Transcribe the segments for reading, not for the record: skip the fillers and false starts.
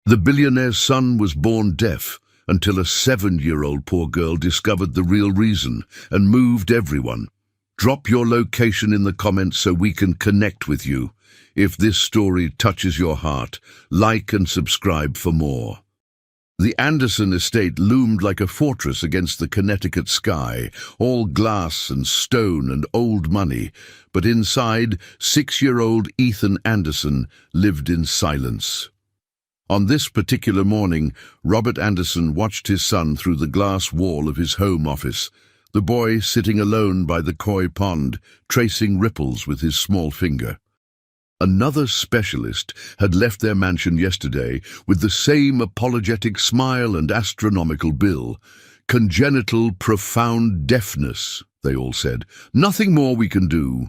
The billionaire's son was born deaf until a 7-year-old poor girl discovered the real reason and moved everyone. Drop your location in the comments so we can connect with you. If this story touches your heart, like and subscribe for more. The Anderson estate loomed like a fortress against the Connecticut sky, all glass and stone and old money, but inside, 6-year-old Ethan Anderson lived in silence. On this particular morning, Robert Anderson watched his son through the glass wall of his home office, the boy sitting alone by the koi pond, tracing ripples with his small finger. Another specialist had left their mansion yesterday with the same apologetic smile and astronomical bill. Congenital profound deafness, they all said. Nothing more we can do.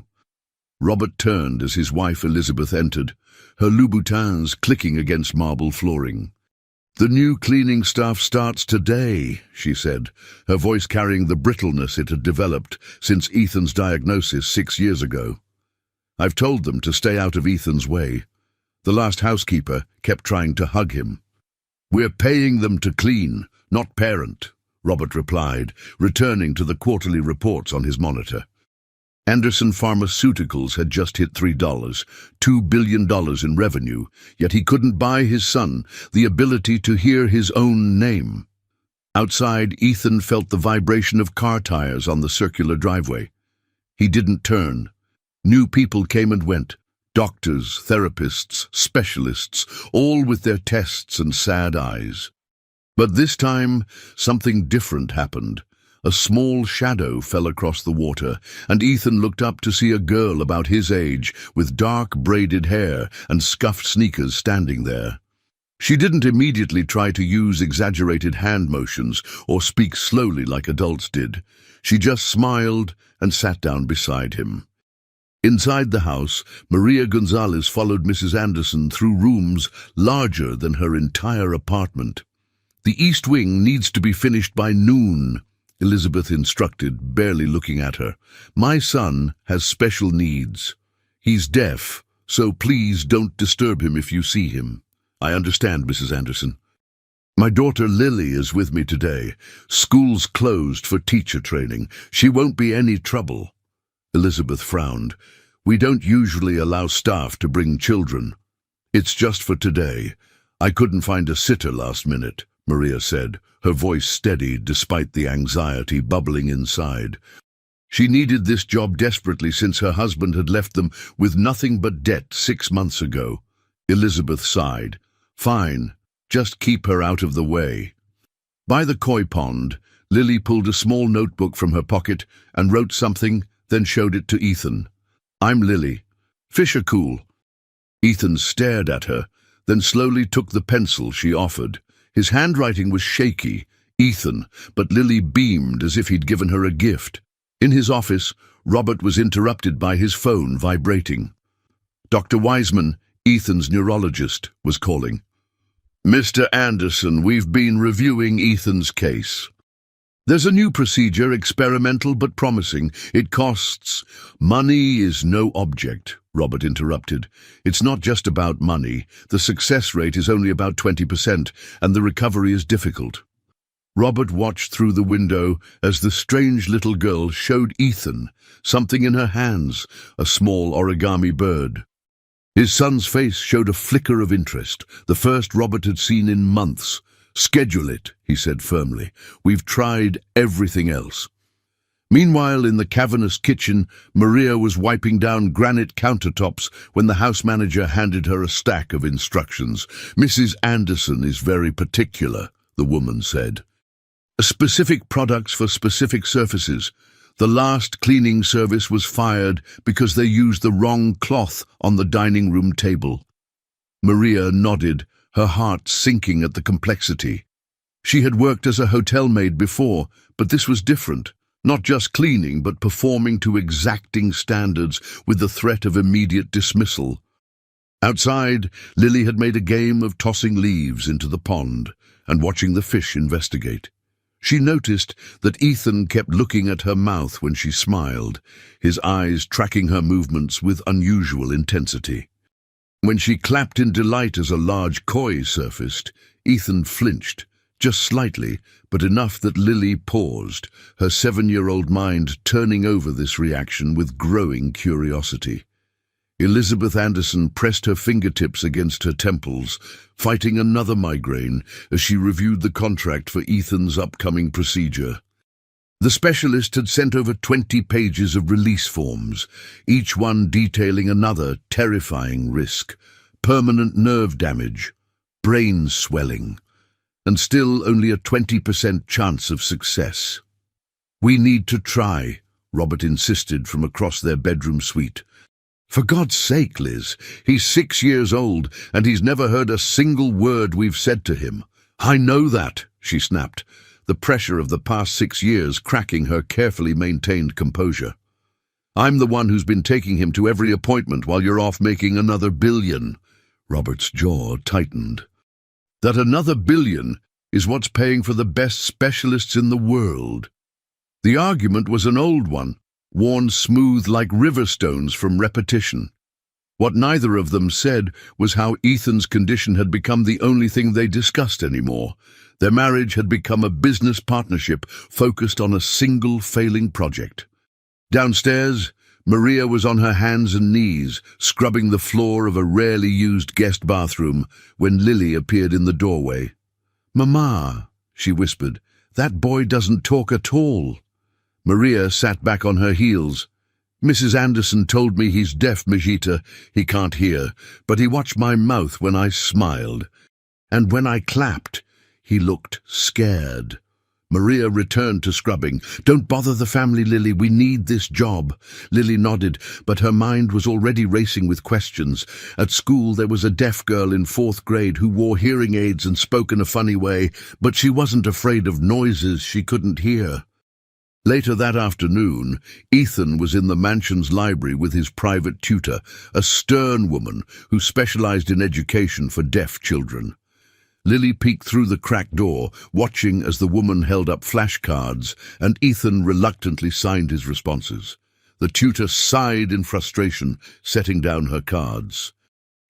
Robert turned as his wife Elizabeth entered, her Louboutins clicking against marble flooring. "The new cleaning staff starts today," she said, her voice carrying the brittleness it had developed since Ethan's diagnosis 6 years ago. "I've told them to stay out of Ethan's way. The last housekeeper kept trying to hug him." "We're paying them to clean, not parent," Robert replied, returning to the quarterly reports on his monitor. Anderson Pharmaceuticals had just hit $3, $2 billion in revenue, yet he couldn't buy his son the ability to hear his own name. Outside, Ethan felt the vibration of car tires on the circular driveway. He didn't turn. New people came and went, doctors, therapists, specialists, all with their tests and sad eyes. But this time, something different happened. A small shadow fell across the water, and Ethan looked up to see a girl about his age, with dark braided hair and scuffed sneakers standing there. She didn't immediately try to use exaggerated hand motions or speak slowly like adults did. She just smiled and sat down beside him. Inside the house, Maria Gonzalez followed Mrs. Anderson through rooms larger than her entire apartment. "The East Wing needs to be finished by noon," Elizabeth instructed, barely looking at her. "My son has special needs. He's deaf, so please don't disturb him if you see him." "I understand, Mrs. Anderson." "My daughter Lily is with me today. School's closed for teacher training. She won't be any trouble." Elizabeth frowned. "We don't usually allow staff to bring children." "It's just for today. I couldn't find a sitter last minute," Maria said, her voice steady despite the anxiety bubbling inside. She needed this job desperately since her husband had left them with nothing but debt 6 months ago. Elizabeth sighed. "Fine, just keep her out of the way." By the koi pond, Lily pulled a small notebook from her pocket and wrote something, then showed it to Ethan. "I'm Lily. Fish are cool." Ethan stared at her, then slowly took the pencil she offered. His handwriting was shaky, but Lily beamed as if he'd given her a gift. In his office, Robert was interrupted by his phone vibrating. Dr. Wiseman, Ethan's neurologist, was calling. "Mr. Anderson, we've been reviewing Ethan's case. There's a new procedure, experimental but promising. It costs—" "Money is no object," Robert interrupted. "It's not just about money. The success rate is only about 20%, and the recovery is difficult." Robert watched through the window as the strange little girl showed Ethan something in her hands, a small origami bird. His son's face showed a flicker of interest, the first Robert had seen in months. "Schedule it," he said firmly. "We've tried everything else." Meanwhile, in the cavernous kitchen, Maria was wiping down granite countertops when the house manager handed her a stack of instructions. "Mrs. Anderson is very particular," the woman said. "Specific products for specific surfaces. The last cleaning service was fired because they used the wrong cloth on the dining room table." Maria nodded, her heart sinking at the complexity. She had worked as a hotel maid before, but this was different. Not just cleaning, but performing to exacting standards with the threat of immediate dismissal. Outside, Lily had made a game of tossing leaves into the pond and watching the fish investigate. She noticed that Ethan kept looking at her mouth when she smiled, his eyes tracking her movements with unusual intensity. When she clapped in delight as a large koi surfaced, Ethan flinched, just slightly, but enough that Lily paused, her 7-year-old mind turning over this reaction with growing curiosity. Elizabeth Anderson pressed her fingertips against her temples, fighting another migraine as she reviewed the contract for Ethan's upcoming procedure. The specialist had sent over 20 pages of release forms, each one detailing another terrifying risk: permanent nerve damage, brain swelling, and still only a 20% chance of success. "We need to try," Robert insisted from across their bedroom suite. "For God's sake, Liz, he's 6 years old and he's never heard a single word we've said to him." "I know that," she snapped, the pressure of the past 6 years cracking her carefully maintained composure. "I'm the one who's been taking him to every appointment while you're off making another billion." Robert's jaw tightened. "That another billion is what's paying for the best specialists in the world." The argument was an old one, worn smooth like river stones from repetition. What neither of them said was how Ethan's condition had become the only thing they discussed anymore. Their marriage had become a business partnership focused on a single failing project. Downstairs, Maria was on her hands and knees, scrubbing the floor of a rarely used guest bathroom, when Lily appeared in the doorway. "Mama," she whispered, "that boy doesn't talk at all." Maria sat back on her heels. "Mrs. Anderson told me he's deaf, Majita. He can't hear, but he watched my mouth when I smiled. And when I clapped, he looked scared." Maria returned to scrubbing. "Don't bother the family, Lily. We need this job." Lily nodded, but her mind was already racing with questions. At school there was a deaf girl in 4th grade who wore hearing aids and spoke in a funny way, but she wasn't afraid of noises she couldn't hear. Later that afternoon, Ethan was in the mansion's library with his private tutor, a stern woman who specialized in education for deaf children. Lily peeked through the cracked door, watching as the woman held up flashcards, and Ethan reluctantly signed his responses. The tutor sighed in frustration, setting down her cards.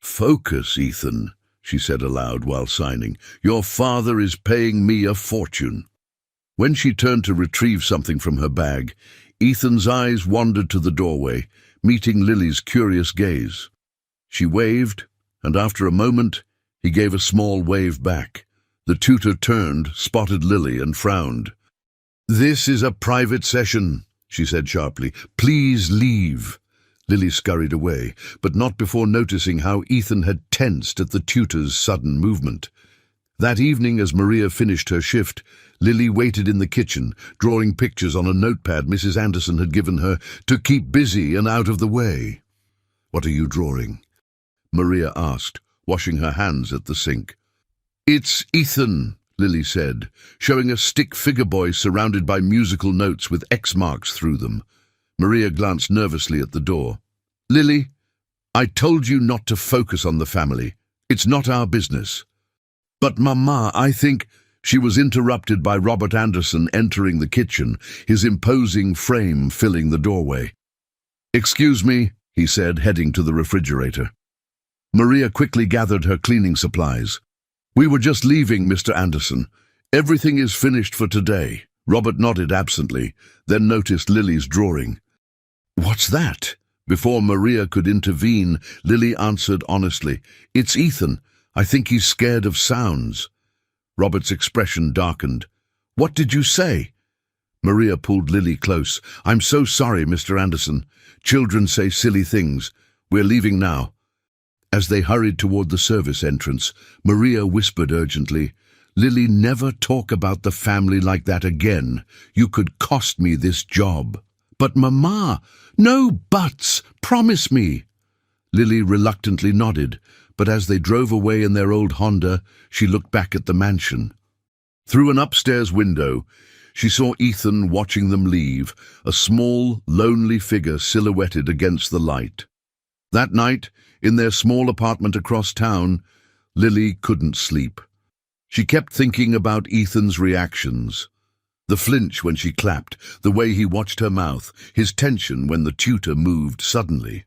"Focus, Ethan," she said aloud while signing. "Your father is paying me a fortune." When she turned to retrieve something from her bag, Ethan's eyes wandered to the doorway, meeting Lily's curious gaze. She waved, and after a moment, he gave a small wave back. The tutor turned, spotted Lily, and frowned. "This is a private session," she said sharply. "Please leave." Lily scurried away, but not before noticing how Ethan had tensed at the tutor's sudden movement. That evening, as Maria finished her shift, Lily waited in the kitchen, drawing pictures on a notepad Mrs. Anderson had given her to keep busy and out of the way. "What are you drawing?" Maria asked, washing her hands at the sink. "It's Ethan," Lily said, showing a stick figure boy surrounded by musical notes with X marks through them. Maria glanced nervously at the door. "Lily, I told you not to focus on the family. It's not our business." "But Mama, I think—" She was interrupted by Robert Anderson entering the kitchen, his imposing frame filling the doorway. "Excuse me," he said, heading to the refrigerator. Maria quickly gathered her cleaning supplies. "We were just leaving, Mr. Anderson. Everything is finished for today." Robert nodded absently, then noticed Lily's drawing. "What's that?" Before Maria could intervene, Lily answered honestly, "It's Ethan. I think he's scared of sounds." Robert's expression darkened. "What did you say?" Maria pulled Lily close. "I'm so sorry, Mr. Anderson. Children say silly things. We're leaving now." As they hurried toward the service entrance, Maria whispered urgently, "Lily, never talk about the family like that again. You could cost me this job." "But Mama—" "No buts! Promise me!" Lily reluctantly nodded, but as they drove away in their old Honda, she looked back at the mansion. Through an upstairs window, she saw Ethan watching them leave, a small, lonely figure silhouetted against the light. That night, in their small apartment across town, Lily couldn't sleep. She kept thinking about Ethan's reactions. The flinch when she clapped, the way he watched her mouth, his tension when the tutor moved suddenly.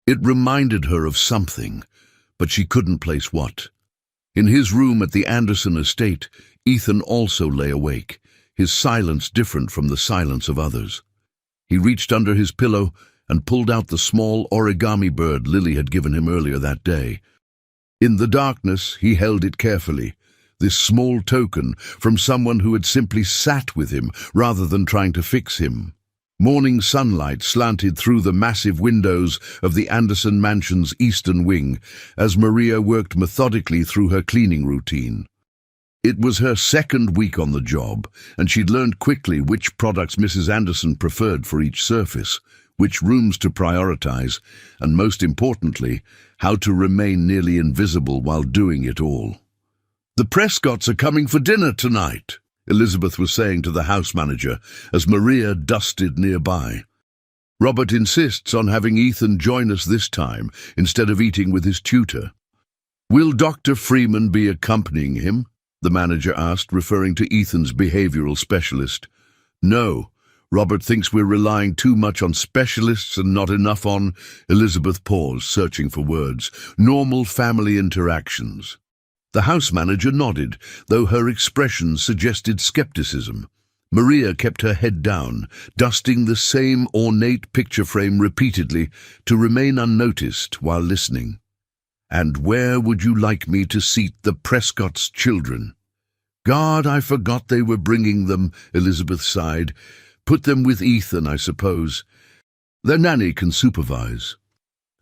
It reminded her of something, but she couldn't place what. In his room at the Anderson estate, Ethan also lay awake, his silence different from the silence of others. He reached under his pillow and pulled out the small origami bird Lily had given him earlier that day. In the darkness, he held it carefully, this small token from someone who had simply sat with him rather than trying to fix him. Morning sunlight slanted through the massive windows of the Anderson mansion's eastern wing as Maria worked methodically through her cleaning routine. It was her second week on the job, and she'd learned quickly which products Mrs. Anderson preferred for each surface, which rooms to prioritize, and most importantly, how to remain nearly invisible while doing it all. "The Prescotts are coming for dinner tonight," Elizabeth was saying to the house manager as Maria dusted nearby. "Robert insists on having Ethan join us this time instead of eating with his tutor." "Will Dr. Freeman be accompanying him?" the manager asked, referring to Ethan's behavioral specialist. "No. Robert thinks we're relying too much on specialists and not enough on," Elizabeth paused, searching for words, "normal family interactions." The house manager nodded, though her expression suggested skepticism. Maria kept her head down, dusting the same ornate picture frame repeatedly to remain unnoticed while listening. "And where would you like me to seat the Prescott's children?" "God, I forgot they were bringing them," Elizabeth sighed. "Put them with Ethan, I suppose. Their nanny can supervise."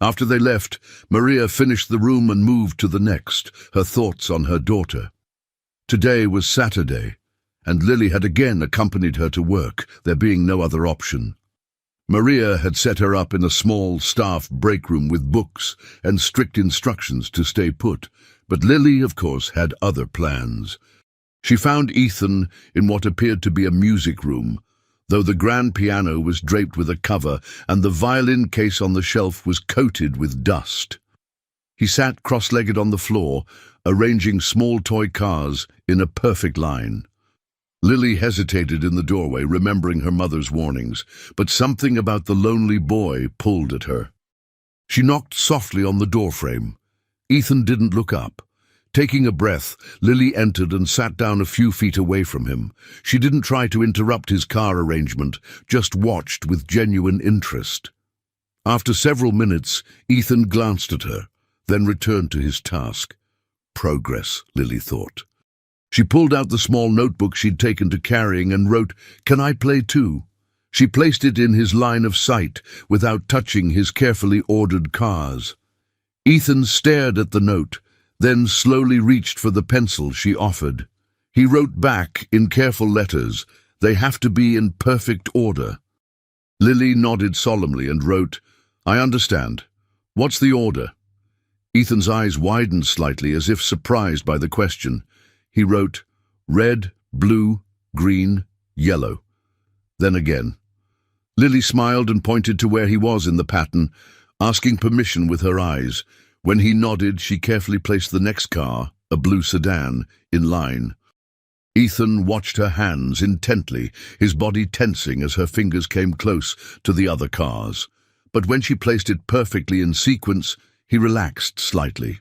After they left, Maria finished the room and moved to the next, her thoughts on her daughter. Today was Saturday, and Lily had again accompanied her to work, there being no other option. Maria had set her up in a small staff break room with books and strict instructions to stay put, but Lily, of course, had other plans. She found Ethan in what appeared to be a music room, though the grand piano was draped with a cover and the violin case on the shelf was coated with dust. He sat cross-legged on the floor, arranging small toy cars in a perfect line. Lily hesitated in the doorway, remembering her mother's warnings, but something about the lonely boy pulled at her. She knocked softly on the doorframe. Ethan didn't look up. Taking a breath, Lily entered and sat down a few feet away from him. She didn't try to interrupt his car arrangement, just watched with genuine interest. After several minutes, Ethan glanced at her, then returned to his task. Progress, Lily thought. She pulled out the small notebook she'd taken to carrying and wrote, "Can I play too?" She placed it in his line of sight without touching his carefully ordered cars. Ethan stared at the note, then slowly reached for the pencil she offered. He wrote back in careful letters, "They have to be in perfect order." Lily nodded solemnly and wrote, "I understand. What's the order?" Ethan's eyes widened slightly as if surprised by the question. He wrote, "Red, blue, green, yellow." Then again. Lily smiled and pointed to where he was in the pattern, asking permission with her eyes. When he nodded, she carefully placed the next car, a blue sedan, in line. Ethan watched her hands intently, his body tensing as her fingers came close to the other cars. But when she placed it perfectly in sequence, he relaxed slightly.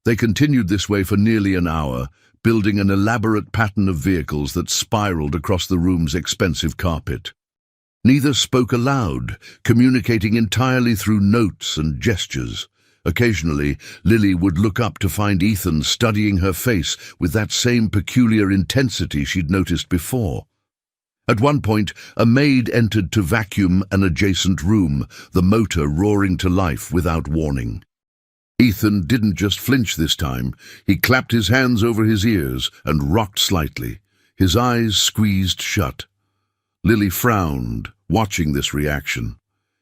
They continued this way for nearly an hour, building an elaborate pattern of vehicles that spiraled across the room's expensive carpet. Neither spoke aloud, communicating entirely through notes and gestures. Occasionally, Lily would look up to find Ethan studying her face with that same peculiar intensity she'd noticed before. At one point, a maid entered to vacuum an adjacent room, the motor roaring to life without warning. Ethan didn't just flinch this time. He clapped his hands over his ears and rocked slightly, his eyes squeezed shut. Lily frowned, watching this reaction.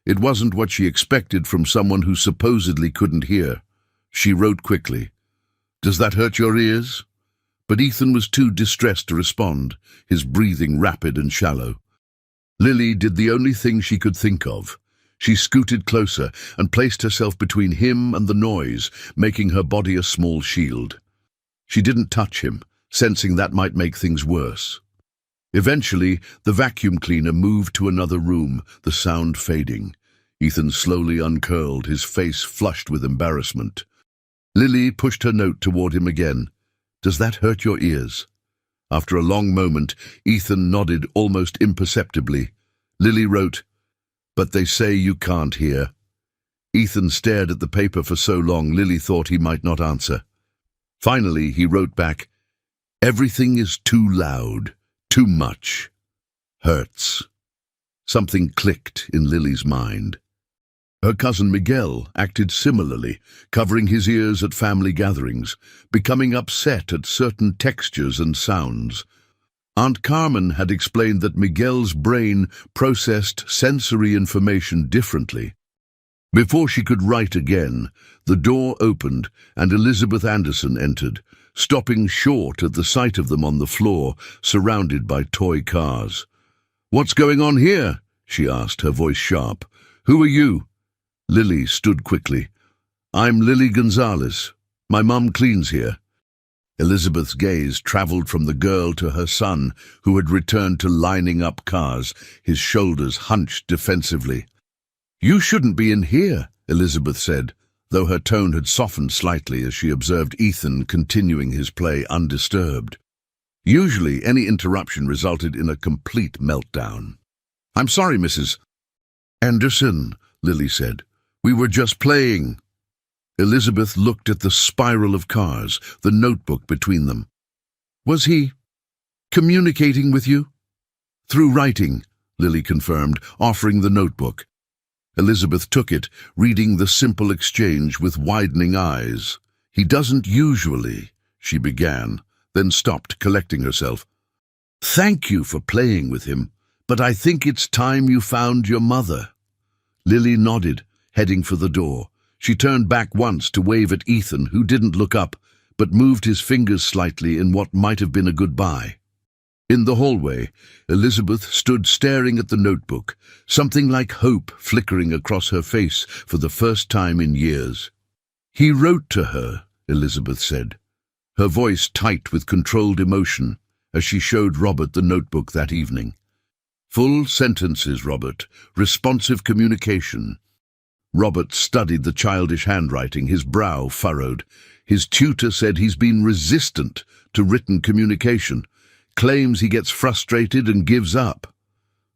It wasn't what she expected from someone who supposedly couldn't hear. She wrote quickly, "Does that hurt your ears?" But Ethan was too distressed to respond, his breathing rapid and shallow. Lily did the only thing she could think of. She scooted closer and placed herself between him and the noise, making her body a small shield. She didn't touch him, sensing that might make things worse. Eventually, the vacuum cleaner moved to another room, the sound fading. Ethan slowly uncurled, his face flushed with embarrassment. Lily pushed her note toward him again. "Does that hurt your ears?" After a long moment, Ethan nodded almost imperceptibly. Lily wrote, "But they say you can't hear." Ethan stared at the paper for so long Lily thought he might not answer. Finally, he wrote back, "Everything is too loud, too much. Hurts." Something clicked in Lily's mind. Her cousin Miguel acted similarly, covering his ears at family gatherings, becoming upset at certain textures and sounds. Aunt Carmen had explained that Miguel's brain processed sensory information differently. Before she could write again, the door opened and Elizabeth Anderson entered, stopping short at the sight of them on the floor, surrounded by toy cars. "What's going on here?" she asked, her voice sharp. "Who are you?" Lily stood quickly. "I'm Lily Gonzalez. My mum cleans here." Elizabeth's gaze traveled from the girl to her son, who had returned to lining up cars, his shoulders hunched defensively. "You shouldn't be in here," Elizabeth said, though her tone had softened slightly as she observed Ethan continuing his play undisturbed. Usually, any interruption resulted in a complete meltdown. "I'm sorry, Mrs. Anderson," Lily said. "We were just playing." Elizabeth looked at the spiral of cars, the notebook between them. "Was he communicating with you?" "Through writing," Lily confirmed, offering the notebook. Elizabeth took it, reading the simple exchange with widening eyes. "He doesn't usually," she began, then stopped, collecting herself. "Thank you for playing with him, but I think it's time you found your mother." Lily nodded, heading for the door. She turned back once to wave at Ethan, who didn't look up, but moved his fingers slightly in what might have been a goodbye. In the hallway, Elizabeth stood staring at the notebook, something like hope flickering across her face for the first time in years. "He wrote to her," Elizabeth said, her voice tight with controlled emotion, as she showed Robert the notebook that evening. "Full sentences, Robert. Responsive communication." Robert studied the childish handwriting, his brow furrowed. His tutor said he's been resistant to written communication, claims he gets frustrated and gives up.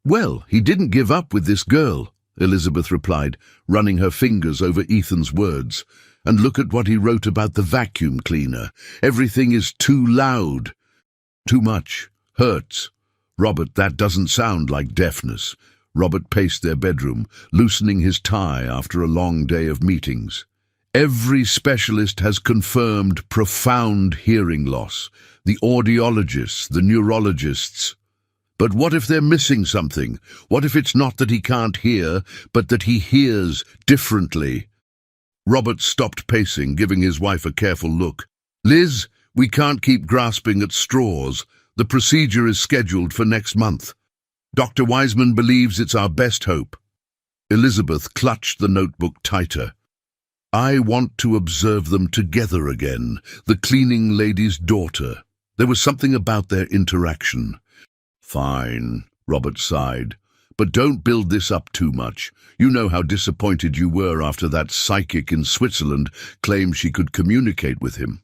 "Well, he didn't give up with this girl," Elizabeth replied, running her fingers over Ethan's words. "And look at what he wrote about the vacuum cleaner. Everything is too loud. Too much. Hurts. Robert, that doesn't sound like deafness." Robert paced their bedroom, loosening his tie after a long day of meetings. "Every specialist has confirmed profound hearing loss. The audiologists, the neurologists. But what if they're missing something? What if it's not that he can't hear, but that he hears differently?" Robert stopped pacing, giving his wife a careful look. "Liz, we can't keep grasping at straws. The procedure is scheduled for next month. Dr. Wiseman believes it's our best hope." Elizabeth clutched the notebook tighter. "I want to observe them together again, the cleaning lady's daughter." There was something about their interaction. "Fine," Robert sighed. "But don't build this up too much. You know how disappointed you were after that psychic in Switzerland claimed she could communicate with him."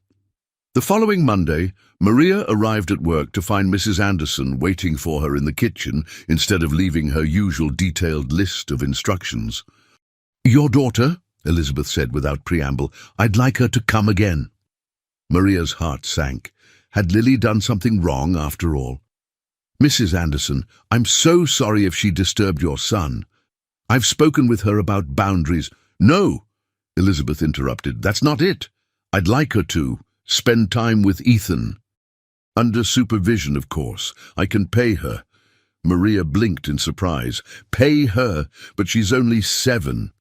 The following Monday, Maria arrived at work to find Mrs. Anderson waiting for her in the kitchen instead of leaving her usual detailed list of instructions. "Your daughter," Elizabeth said without preamble. "I'd like her to come again." Maria's heart sank. Had Lily done something wrong after all? "Mrs. Anderson, I'm so sorry if she disturbed your son. I've spoken with her about boundaries." "No," Elizabeth interrupted. "That's not it. I'd like her to spend time with Ethan. Under supervision, of course. I can pay her." Maria blinked in surprise. "Pay her? But she's only 7.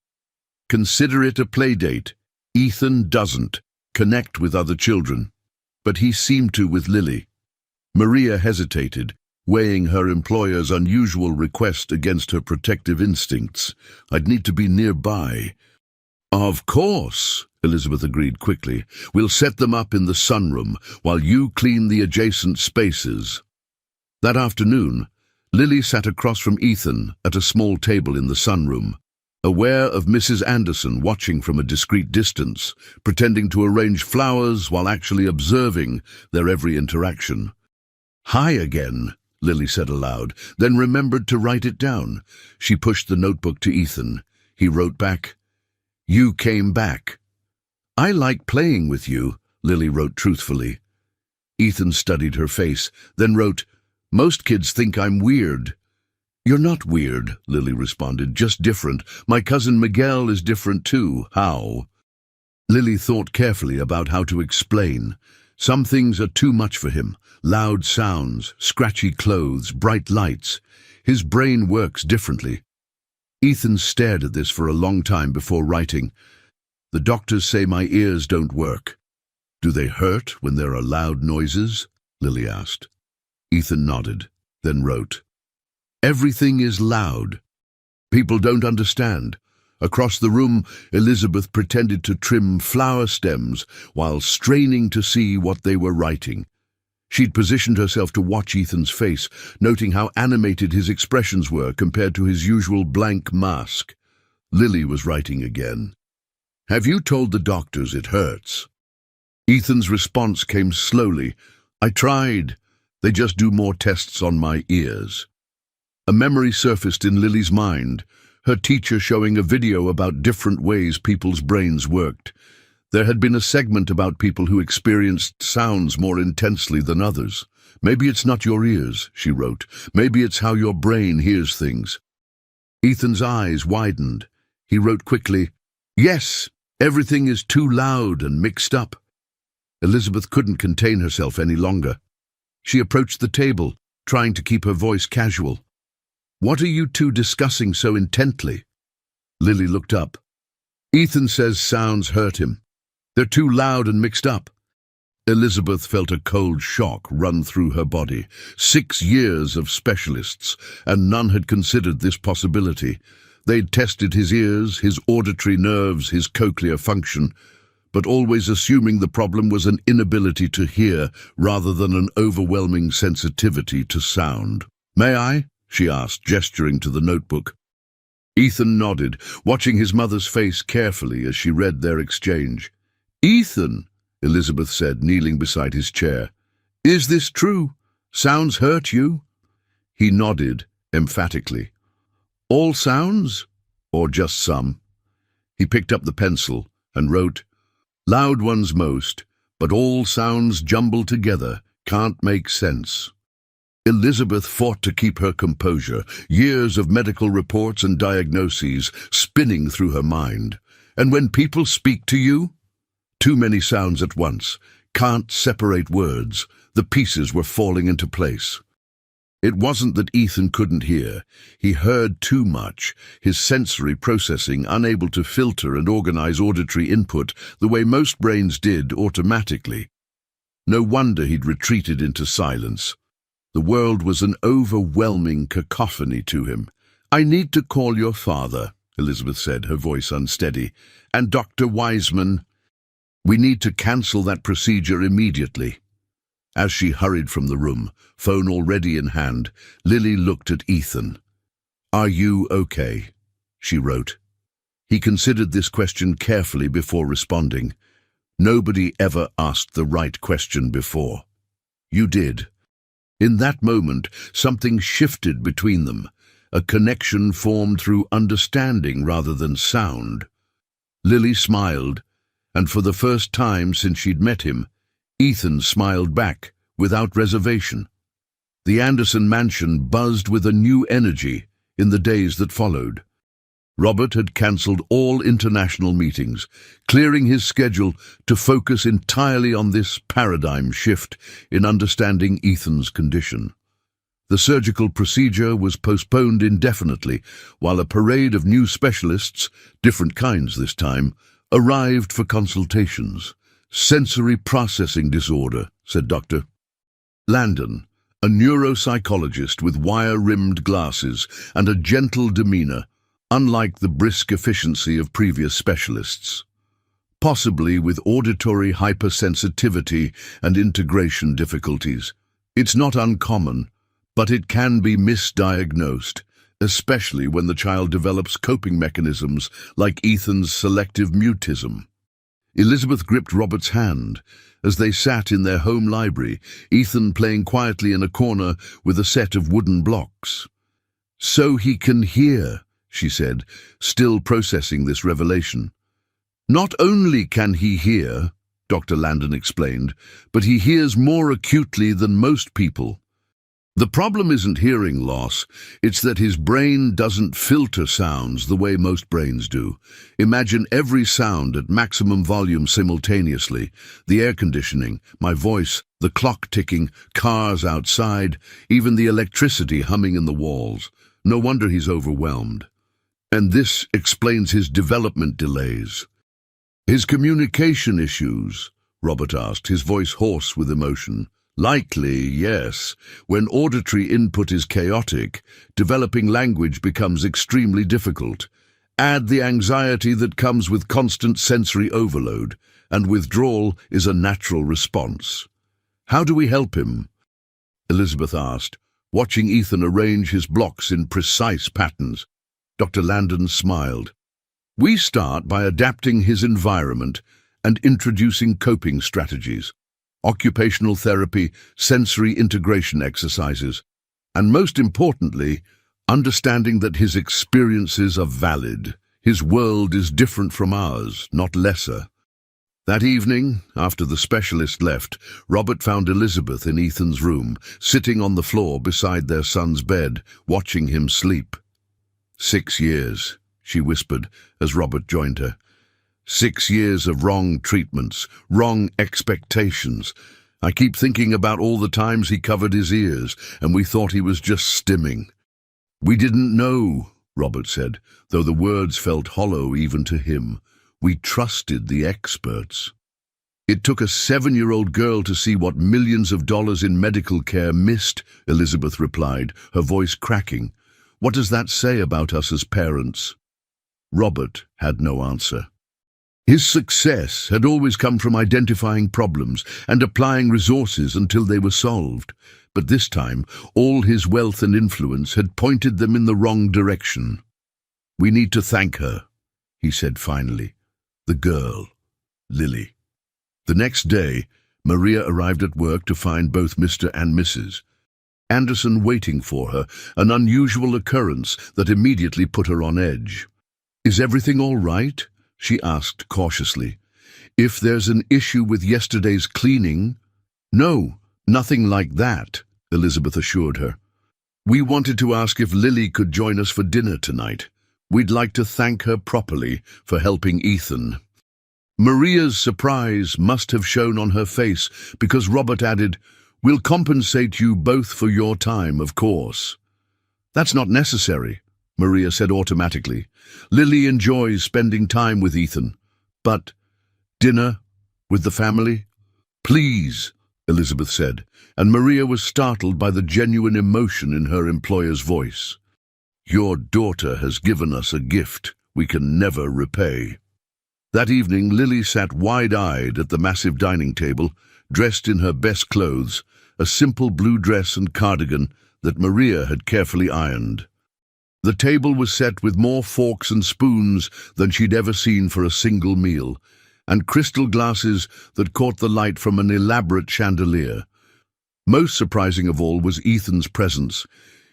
Consider it a play date. Ethan doesn't connect with other children, but he seemed to with Lily." Maria hesitated, weighing her employer's unusual request against her protective instincts. "I'd need to be nearby." "Of course," Elizabeth agreed quickly. "We'll set them up in the sunroom while you clean the adjacent spaces." That afternoon, Lily sat across from Ethan at a small table in the sunroom. aware of Mrs. Anderson watching from a discreet distance, pretending to arrange flowers while actually observing their every interaction. "Hi again," Lily said aloud, then remembered to write it down. She pushed the notebook to Ethan. He wrote back, "You came back." "I like playing with you," Lily wrote truthfully. Ethan studied her face, then wrote, "Most kids think I'm weird." "You're not weird," Lily responded, "just different. My cousin Miguel is different too." "How?" Lily thought carefully about how to explain. Some things are too much for him. Loud sounds, scratchy clothes, bright lights. His brain works differently. Ethan stared at this for a long time before writing, "The doctors say my ears don't work." "Do they hurt when there are loud noises?" Lily asked. Ethan nodded, then wrote, "Everything is loud. People don't understand." Across the room, Elizabeth pretended to trim flower stems while straining to see what they were writing. She'd positioned herself to watch Ethan's face, noting how animated his expressions were compared to his usual blank mask. Lily was writing again. "Have you told the doctors it hurts?" Ethan's response came slowly. "I tried. They just do more tests on my ears." A memory surfaced in Lily's mind, her teacher showing a video about different ways people's brains worked. There had been a segment about people who experienced sounds more intensely than others. "Maybe it's not your ears," she wrote. "Maybe it's how your brain hears things." Ethan's eyes widened. He wrote quickly, "Yes, everything is too loud and mixed up." Elizabeth couldn't contain herself any longer. She approached the table, trying to keep her voice casual. "What are you two discussing so intently?" Lily looked up. "Ethan says sounds hurt him. They're too loud and mixed up." Elizabeth felt a cold shock run through her body. 6 years of specialists, and none had considered this possibility. They'd tested his ears, his auditory nerves, his cochlear function, but always assuming the problem was an inability to hear rather than an overwhelming sensitivity to sound. "May I?" she asked, gesturing to the notebook. Ethan nodded, watching his mother's face carefully as she read their exchange. "Ethan," Elizabeth said, kneeling beside his chair, "is this true? Sounds hurt you?" He nodded, emphatically. "All sounds? Or just some?" He picked up the pencil and wrote, "Loud ones most, but all sounds jumbled together can't make sense." Elizabeth fought to keep her composure, years of medical reports and diagnoses spinning through her mind. "And when people speak to you?" Too many sounds at once. Can't separate words. The pieces were falling into place. It wasn't that Ethan couldn't hear. He heard too much, his sensory processing unable to filter and organize auditory input the way most brains did automatically. No wonder he'd retreated into silence. The world was an overwhelming cacophony to him. "I need to call your father," Elizabeth said, her voice unsteady, "and Dr. Wiseman. We need to cancel that procedure immediately." As she hurried from the room, phone already in hand, Lily looked at Ethan. "Are you okay?" she wrote. He considered this question carefully before responding. Nobody ever asked the right question before. "You did." In that moment, something shifted between them, a connection formed through understanding rather than sound. Lily smiled, and for the first time since she'd met him, Ethan smiled back, without reservation. The Anderson mansion buzzed with a new energy in the days that followed. Robert had cancelled all international meetings, clearing his schedule to focus entirely on this paradigm shift in understanding Ethan's condition. The surgical procedure was postponed indefinitely, while a parade of new specialists, different kinds this time, arrived for consultations. "Sensory processing disorder," said Dr. Landon, a neuropsychologist with wire-rimmed glasses and a gentle demeanor, unlike the brisk efficiency of previous specialists. Possibly with auditory hypersensitivity and integration difficulties. It's not uncommon, but it can be misdiagnosed, especially when the child develops coping mechanisms like Ethan's selective mutism. Elizabeth gripped Robert's hand. As they sat in their home library, Ethan playing quietly in a corner with a set of wooden blocks. "So he can hear," she said, still processing this revelation. "Not only can he hear," Dr. Landon explained, "but he hears more acutely than most people. The problem isn't hearing loss, it's that his brain doesn't filter sounds the way most brains do. Imagine every sound at maximum volume simultaneously. The air conditioning, my voice, the clock ticking, cars outside, even the electricity humming in the walls. No wonder he's overwhelmed. And this explains his development delays." "His communication issues?" Robert asked, his voice hoarse with emotion. "Likely, yes. When auditory input is chaotic, developing language becomes extremely difficult. Add the anxiety that comes with constant sensory overload, and withdrawal is a natural response." "How do we help him?" Elizabeth asked, watching Ethan arrange his blocks in precise patterns. Dr. Landon smiled. "We start by adapting his environment and introducing coping strategies. Occupational therapy, sensory integration exercises, and most importantly, understanding that his experiences are valid. His world is different from ours, not lesser." That evening, after the specialist left, Robert found Elizabeth in Ethan's room, sitting on the floor beside their son's bed, watching him sleep. "6 years," she whispered as Robert joined her. 6 years of wrong treatments, wrong expectations. I keep thinking about all the times he covered his ears, and we thought he was just stimming." "We didn't know," Robert said, though the words felt hollow even to him. "We trusted the experts." "It took a 7-year-old girl to see what millions of dollars in medical care missed," Elizabeth replied, her voice cracking. "What does that say about us as parents?" Robert had no answer. His success had always come from identifying problems and applying resources until they were solved. But this time, all his wealth and influence had pointed them in the wrong direction. "We need to thank her," he said finally. "The girl, Lily." The next day, Maria arrived at work to find both Mr. and Mrs. Anderson waiting for her, an unusual occurrence that immediately put her on edge. "Is everything all right?" she asked cautiously. "If there's an issue with yesterday's cleaning—" "No, nothing like that," Elizabeth assured her. "We wanted to ask if Lily could join us for dinner tonight. We'd like to thank her properly for helping Ethan." Maria's surprise must have shown on her face because Robert added, "We'll compensate you both for your time, of course." "That's not necessary," Maria said automatically. "Lily enjoys spending time with Ethan. But dinner with the family?" "Please," Elizabeth said, and Maria was startled by the genuine emotion in her employer's voice. "Your daughter has given us a gift we can never repay." That evening, Lily sat wide-eyed at the massive dining table, dressed in her best clothes, a simple blue dress and cardigan that Maria had carefully ironed. The table was set with more forks and spoons than she'd ever seen for a single meal, and crystal glasses that caught the light from an elaborate chandelier. Most surprising of all was Ethan's presence.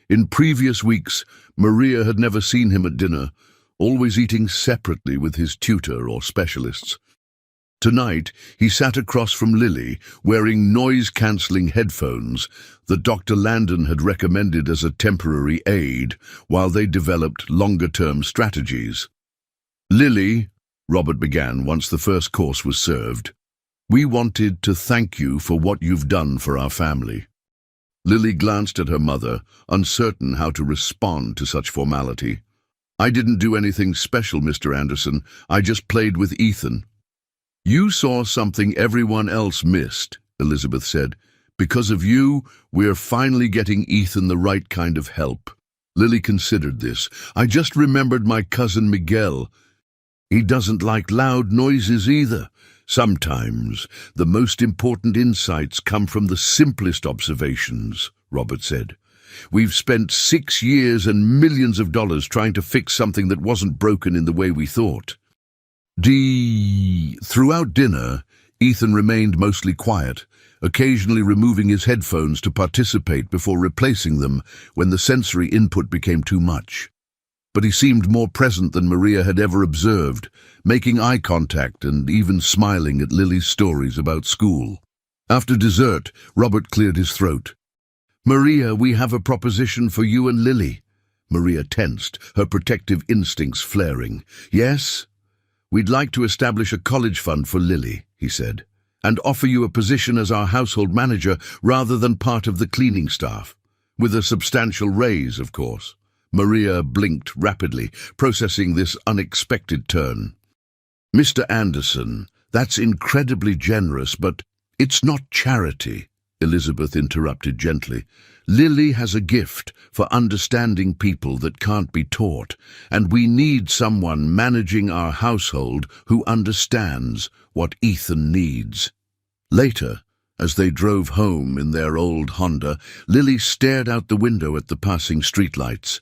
In previous weeks, Maria had never seen him at dinner, always eating separately with his tutor or specialists. Tonight, he sat across from Lily, wearing noise-cancelling headphones that Dr. Landon had recommended as a temporary aid while they developed longer-term strategies. "Lily," Robert began once the first course was served, "we wanted to thank you for what you've done for our family." Lily glanced at her mother, uncertain how to respond to such formality. "I didn't do anything special, Mr. Anderson. I just played with Ethan." "You saw something everyone else missed," Elizabeth said. "Because of you, we're finally getting Ethan the right kind of help." Lily considered this. "I just remembered my cousin Miguel. He doesn't like loud noises either. Sometimes the most important insights come from the simplest observations," Robert said. We've spent 6 years and millions of dollars trying to fix something that wasn't broken in the way we thought. Throughout dinner, Ethan remained mostly quiet, occasionally removing his headphones to participate before replacing them when the sensory input became too much. But he seemed more present than Maria had ever observed, making eye contact and even smiling at Lily's stories about school. After dessert, Robert cleared his throat. "Maria, we have a proposition for you and Lily." Maria tensed, her protective instincts flaring. "Yes? We'd like to establish a college fund for Lily," he said, "and offer you a position as our household manager rather than part of the cleaning staff. With a substantial raise, of course." Maria blinked rapidly, processing this unexpected turn. "Mr. Anderson, that's incredibly generous, but it's not charity," Elizabeth interrupted gently. "Lily has a gift for understanding people that can't be taught, and we need someone managing our household who understands what Ethan needs." Later, as they drove home in their old Honda, Lily stared out the window at the passing streetlights.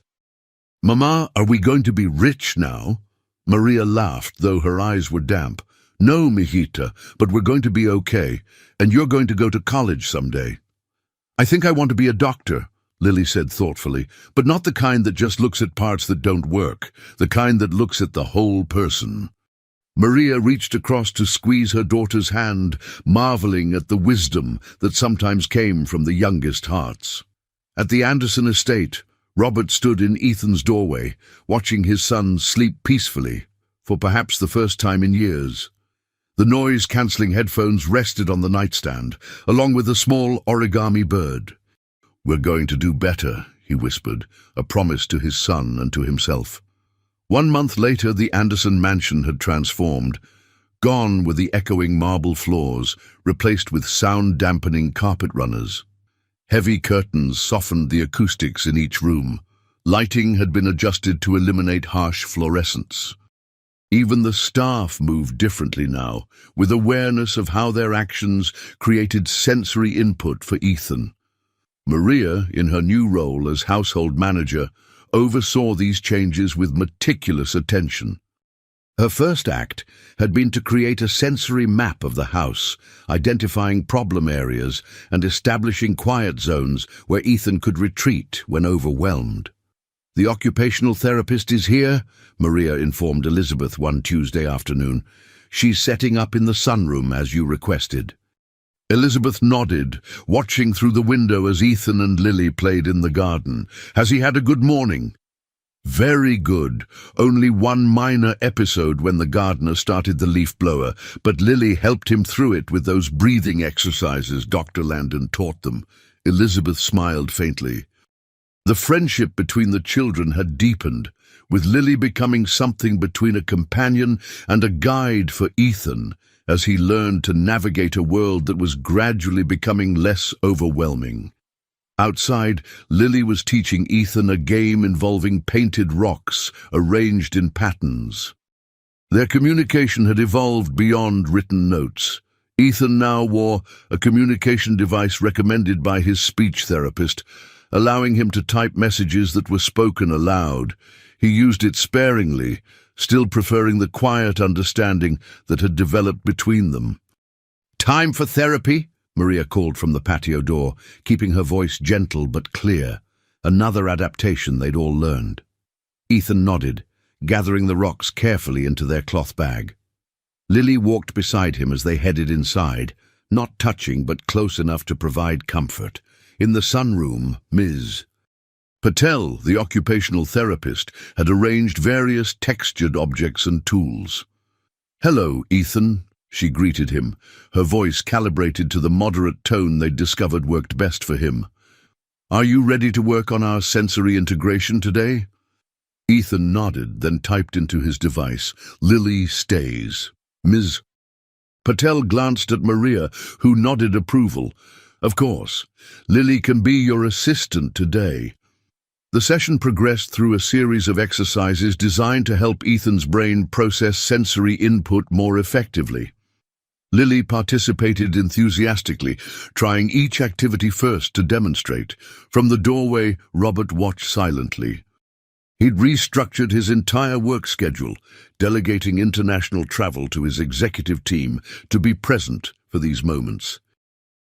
"Mama, are we going to be rich now?" Maria laughed, though her eyes were damp. "No, mijita, but we're going to be okay, and you're going to go to college someday." "I think I want to be a doctor," Lily said thoughtfully, "but not the kind that just looks at parts that don't work, the kind that looks at the whole person." Maria reached across to squeeze her daughter's hand, marveling at the wisdom that sometimes came from the youngest hearts. At the Anderson estate, Robert stood in Ethan's doorway, watching his son sleep peacefully, for perhaps the first time in years. The noise-cancelling headphones rested on the nightstand, along with a small origami bird. "We're going to do better," he whispered, a promise to his son and to himself. 1 month later, the Anderson mansion had transformed. Gone were the echoing marble floors, replaced with sound-dampening carpet runners. Heavy curtains softened the acoustics in each room. Lighting had been adjusted to eliminate harsh fluorescence. Even the staff moved differently now, with awareness of how their actions created sensory input for Ethan. Maria, in her new role as household manager, oversaw these changes with meticulous attention. Her first act had been to create a sensory map of the house, identifying problem areas and establishing quiet zones where Ethan could retreat when overwhelmed. "The occupational therapist is here," Maria informed Elizabeth one Tuesday afternoon. "She's setting up in the sunroom as you requested." Elizabeth nodded, watching through the window as Ethan and Lily played in the garden. "Has he had a good morning?" "Very good. Only one minor episode when the gardener started the leaf blower, but Lily helped him through it with those breathing exercises Dr. Landon taught them." Elizabeth smiled faintly. The friendship between the children had deepened, with Lily becoming something between a companion and a guide for Ethan as he learned to navigate a world that was gradually becoming less overwhelming. Outside, Lily was teaching Ethan a game involving painted rocks arranged in patterns. Their communication had evolved beyond written notes. Ethan now wore a communication device recommended by his speech therapist, allowing him to type messages that were spoken aloud. He used it sparingly, still preferring the quiet understanding that had developed between them. "Time for therapy?" Maria called from the patio door, keeping her voice gentle but clear, another adaptation they'd all learned. Ethan nodded, gathering the rocks carefully into their cloth bag. Lily walked beside him as they headed inside, not touching but close enough to provide comfort. In the sunroom, Ms. Patel, the occupational therapist, had arranged various textured objects and tools. "Hello, Ethan," she greeted him, her voice calibrated to the moderate tone they'd discovered worked best for him. "Are you ready to work on our sensory integration today?" Ethan nodded, then typed into his device, "Lily stays. Ms." Patel glanced at Maria, who nodded approval. "Of course, Lily can be your assistant today." The session progressed through a series of exercises designed to help Ethan's brain process sensory input more effectively. Lily participated enthusiastically, trying each activity first to demonstrate. From the doorway, Robert watched silently. He'd restructured his entire work schedule, delegating international travel to his executive team to be present for these moments.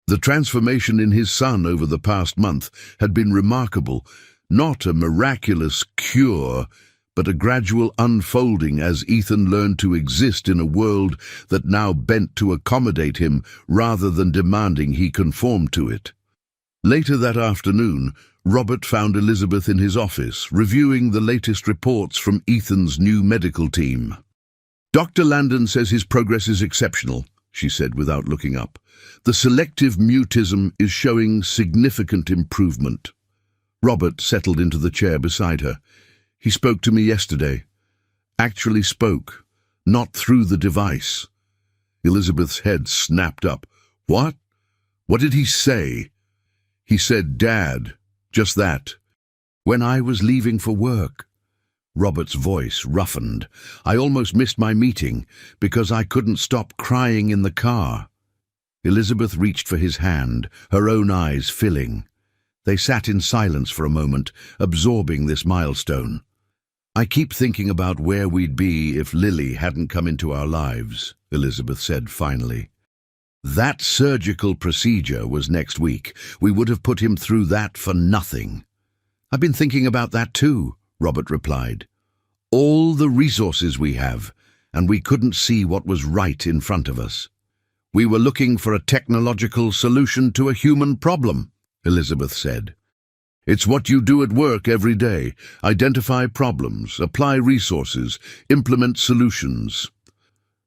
The transformation in his son over the past month had been remarkable, not a miraculous cure, but a gradual unfolding as Ethan learned to exist in a world that now bent to accommodate him rather than demanding he conform to it. Later that afternoon, Robert found Elizabeth in his office, reviewing the latest reports from Ethan's new medical team. "Dr. Landon says his progress is exceptional," she said without looking up. "The selective mutism is showing significant improvement." Robert settled into the chair beside her. "He spoke to me yesterday. Actually spoke, not through the device." Elizabeth's head snapped up. "What? What did he say?" "He said, 'Dad,' just that. When I was leaving for work." Robert's voice roughened. "I almost missed my meeting because I couldn't stop crying in the car." Elizabeth reached for his hand, her own eyes filling. They sat in silence for a moment, absorbing this milestone. "I keep thinking about where we'd be if Lily hadn't come into our lives," Elizabeth said finally. "That surgical procedure was next week. We would have put him through that for nothing." "I've been thinking about that too," Robert replied. "All the resources we have, and we couldn't see what was right in front of us. We were looking for a technological solution to a human problem," Elizabeth said. "It's what you do at work every day. Identify problems, apply resources, implement solutions."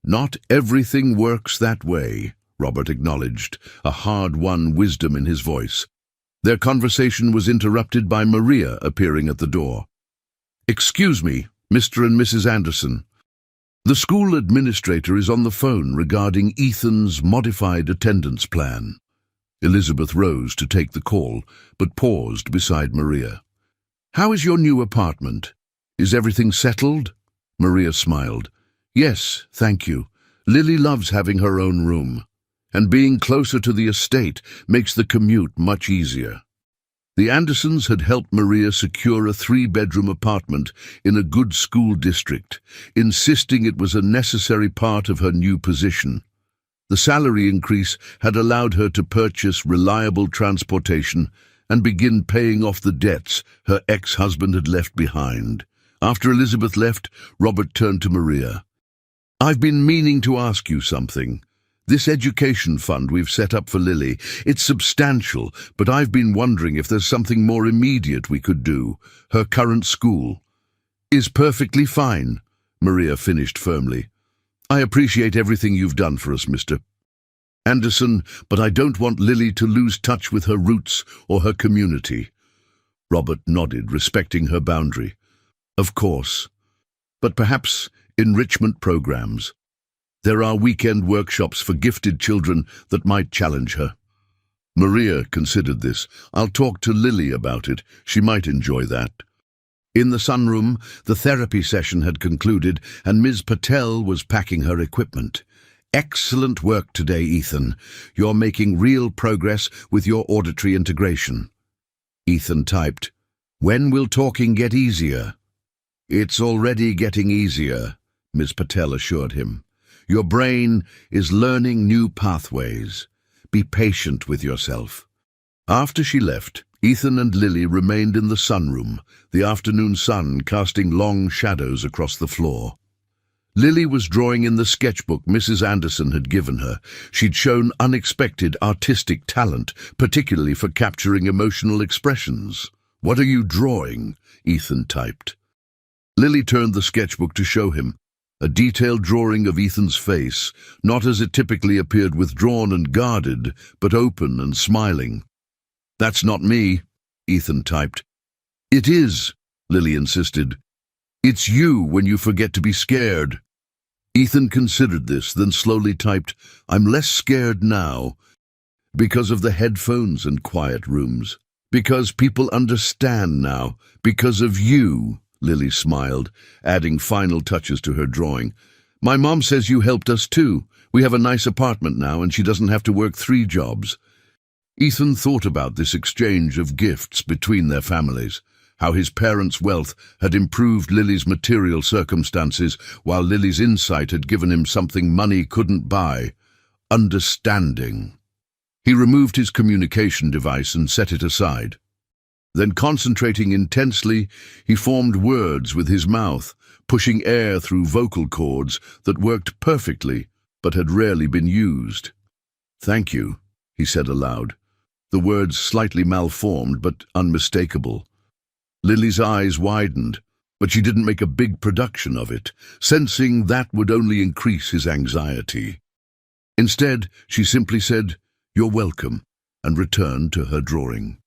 "Not everything works that way," Robert acknowledged, a hard-won wisdom in his voice. Their conversation was interrupted by Maria appearing at the door. "Excuse me, Mr. and Mrs. Anderson. The school administrator is on the phone regarding Ethan's modified attendance plan." Elizabeth rose to take the call, but paused beside Maria. "How is your new apartment? Is everything settled?" Maria smiled. "Yes, thank you. Lily loves having her own room, and being closer to the estate makes the commute much easier." The Andersons had helped Maria secure a 3-bedroom apartment in a good school district, insisting it was a necessary part of her new position. The salary increase had allowed her to purchase reliable transportation and begin paying off the debts her ex-husband had left behind. After Elizabeth left, Robert turned to Maria. "I've been meaning to ask you something. This education fund we've set up for Lily, it's substantial, but I've been wondering if there's something more immediate we could do. Her current school is perfectly fine," Maria finished firmly. "I appreciate everything you've done for us, Mr. Anderson, but I don't want Lily to lose touch with her roots or her community." Robert nodded, respecting her boundary. "Of course. But perhaps enrichment programs. There are weekend workshops for gifted children that might challenge her." Maria considered this. "I'll talk to Lily about it. She might enjoy that." In the sunroom, the therapy session had concluded, and Ms. Patel was packing her equipment. "Excellent work today, Ethan. You're making real progress with your auditory integration." Ethan typed, "When will talking get easier?" "It's already getting easier," Ms. Patel assured him. "Your brain is learning new pathways. Be patient with yourself." After she left, Ethan and Lily remained in the sunroom, the afternoon sun casting long shadows across the floor. Lily was drawing in the sketchbook Mrs. Anderson had given her. She'd shown unexpected artistic talent, particularly for capturing emotional expressions. "What are you drawing?" Ethan typed. Lily turned the sketchbook to show him. A detailed drawing of Ethan's face, not as it typically appeared withdrawn and guarded, but open and smiling. "That's not me," Ethan typed. "It is," Lily insisted. "It's you when you forget to be scared." Ethan considered this, then slowly typed, "I'm less scared now because of the headphones and quiet rooms. Because people understand now. Because of you." Lily smiled, adding final touches to her drawing. "My mom says you helped us too. We have a nice apartment now and she doesn't have to work 3 jobs. Ethan thought about this exchange of gifts between their families, how his parents' wealth had improved Lily's material circumstances while Lily's insight had given him something money couldn't buy: understanding. He removed his communication device and set it aside. Then, concentrating intensely, he formed words with his mouth, pushing air through vocal cords that worked perfectly but had rarely been used. "Thank you," he said aloud, the words slightly malformed but unmistakable. Lily's eyes widened, but she didn't make a big production of it, sensing that would only increase his anxiety. Instead, she simply said, "You're welcome," and returned to her drawing.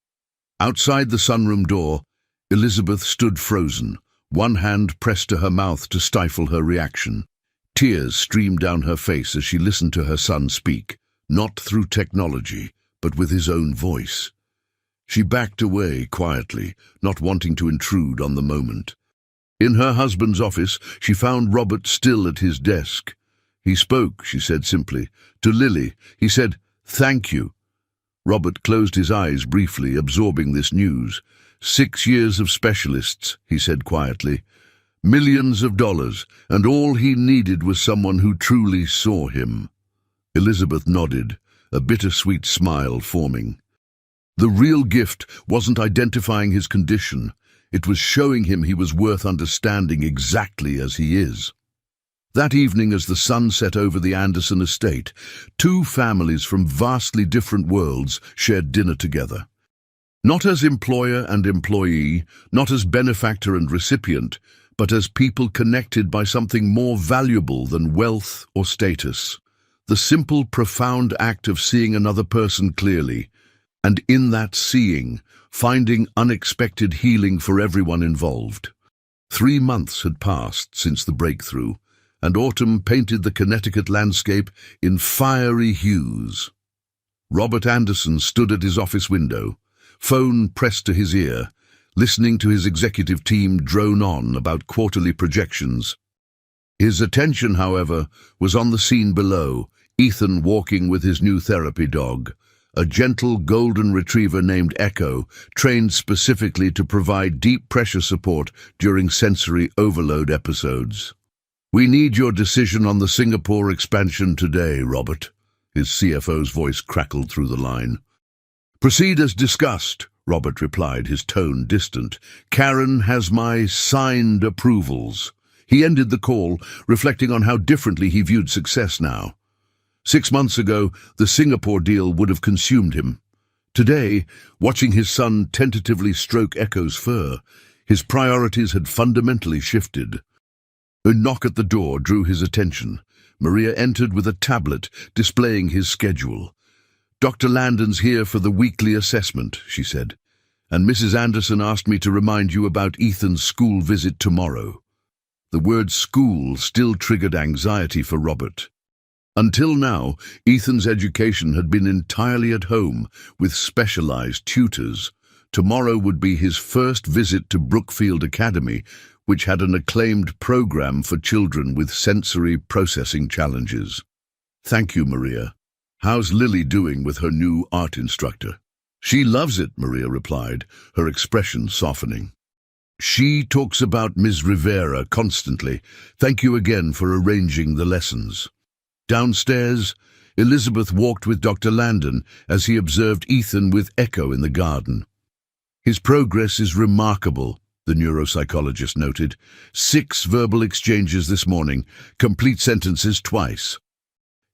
Outside the sunroom door, Elizabeth stood frozen, one hand pressed to her mouth to stifle her reaction. Tears streamed down her face as she listened to her son speak, not through technology, but with his own voice. She backed away quietly, not wanting to intrude on the moment. In her husband's office, she found Robert still at his desk. "He spoke," she said simply, "to Lily. He said, 'Thank you.'" Robert closed his eyes briefly, absorbing this news. 6 years of specialists, he said quietly. Millions of dollars, and all he needed was someone who truly saw him. Elizabeth nodded, a bittersweet smile forming. The real gift wasn't identifying his condition. It was showing him he was worth understanding exactly as he is. That evening, as the sun set over the Anderson estate, 2 families from vastly different worlds shared dinner together. Not as employer and employee, not as benefactor and recipient, but as people connected by something more valuable than wealth or status. The simple, profound act of seeing another person clearly, and in that seeing, finding unexpected healing for everyone involved. 3 months had passed since the breakthrough, and autumn painted the Connecticut landscape in fiery hues. Robert Anderson stood at his office window, phone pressed to his ear, listening to his executive team drone on about quarterly projections. His attention, however, was on the scene below, Ethan walking with his new therapy dog, a gentle golden retriever named Echo, trained specifically to provide deep pressure support during sensory overload episodes. "We need your decision on the Singapore expansion today, Robert," his CFO's voice crackled through the line. "Proceed as discussed," Robert replied, his tone distant. "Karen has my signed approvals." He ended the call, reflecting on how differently he viewed success now. 6 months ago, the Singapore deal would have consumed him. Today, watching his son tentatively stroke Echo's fur, his priorities had fundamentally shifted. A knock at the door drew his attention. Maria entered with a tablet displaying his schedule. "Dr. Landon's here for the weekly assessment," she said, "and Mrs. Anderson asked me to remind you about Ethan's school visit tomorrow." The word school still triggered anxiety for Robert. Until now, Ethan's education had been entirely at home, with specialized tutors. Tomorrow would be his first visit to Brookfield Academy, which had an acclaimed program for children with sensory processing challenges. "Thank you, Maria. How's Lily doing with her new art instructor?" "She loves it," Maria replied, her expression softening. "She talks about Ms. Rivera constantly. Thank you again for arranging the lessons." Downstairs, Elizabeth walked with Dr. Landon as he observed Ethan with Echo in the garden. "His progress is remarkable," the neuropsychologist noted. 6 verbal exchanges this morning, complete sentences twice.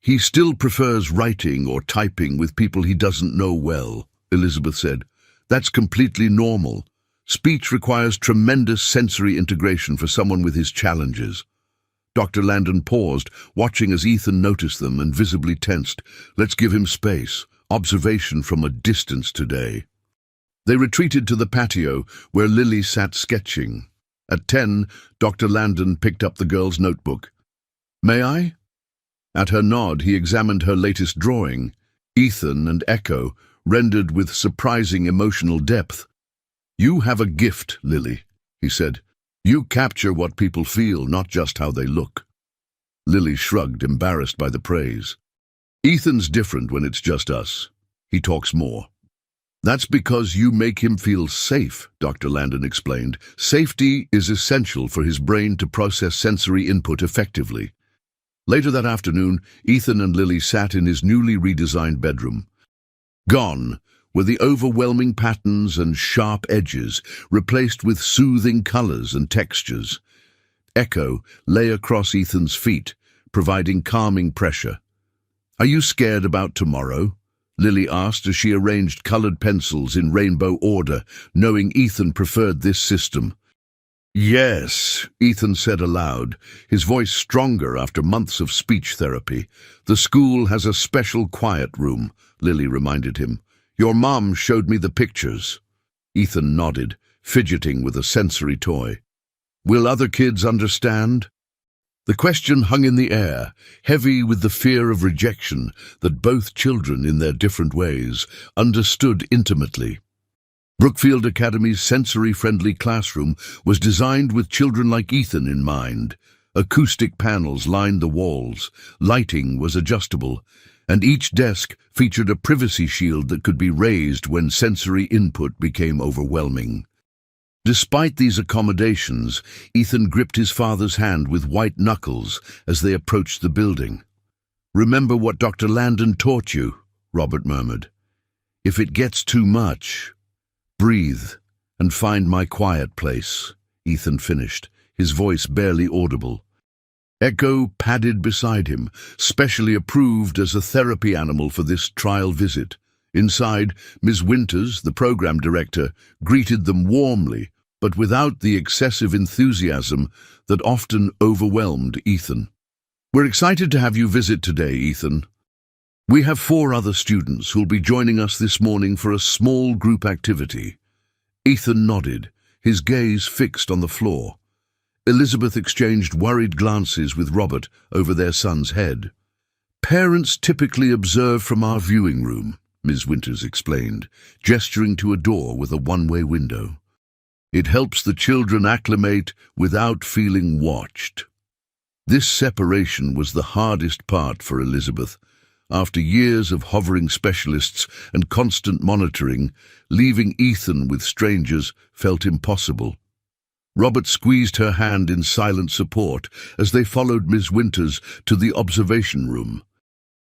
"He still prefers writing or typing with people he doesn't know well," Elizabeth said. "That's completely normal. Speech requires tremendous sensory integration for someone with his challenges." Dr. Landon paused, watching as Ethan noticed them and visibly tensed. "Let's give him space. Observation from a distance today." They retreated to the patio, where Lily sat sketching. At 10, Dr. Landon picked up the girl's notebook. "May I?" At her nod, he examined her latest drawing, Ethan and Echo, rendered with surprising emotional depth. "You have a gift, Lily," he said. "You capture what people feel, not just how they look." Lily shrugged, embarrassed by the praise. Ethan's different when it's just us. He talks more. That's because you make him feel safe, Dr. Landon explained. Safety is essential for his brain to process sensory input effectively. Later that afternoon, Ethan and Lily sat in his newly redesigned bedroom. Gone were the overwhelming patterns and sharp edges, replaced with soothing colors and textures. Echo lay across Ethan's feet, providing calming pressure. "Are you scared about tomorrow?" Lily asked as she arranged colored pencils in rainbow order, knowing Ethan preferred this system. "Yes," Ethan said aloud, his voice stronger after months of speech therapy. "The school has a special quiet room," Lily reminded him. "Your mom showed me the pictures." Ethan nodded, fidgeting with a sensory toy. "Will other kids understand?" The question hung in the air, heavy with the fear of rejection that both children, in their different ways, understood intimately. Brookfield Academy's sensory-friendly classroom was designed with children like Ethan in mind. Acoustic panels lined the walls, lighting was adjustable, and each desk featured a privacy shield that could be raised when sensory input became overwhelming. Despite these accommodations, Ethan gripped his father's hand with white knuckles as they approached the building. "Remember what Dr. Landon taught you," Robert murmured. "If it gets too much, breathe and find my quiet place," Ethan finished, his voice barely audible. Echo padded beside him, specially approved as a therapy animal for this trial visit. Inside, Ms. Winters, the program director, greeted them warmly, but without the excessive enthusiasm that often overwhelmed Ethan. "We're excited to have you visit today, Ethan. We have 4 other students who'll be joining us this morning for a small group activity." Ethan nodded, his gaze fixed on the floor. Elizabeth exchanged worried glances with Robert over their son's head. "Parents typically observe from our viewing room," Ms. Winters explained, gesturing to a door with a one-way window. "It helps the children acclimate without feeling watched." This separation was the hardest part for Elizabeth. After years of hovering specialists and constant monitoring, leaving Ethan with strangers felt impossible. Robert squeezed her hand in silent support as they followed Ms. Winters to the observation room.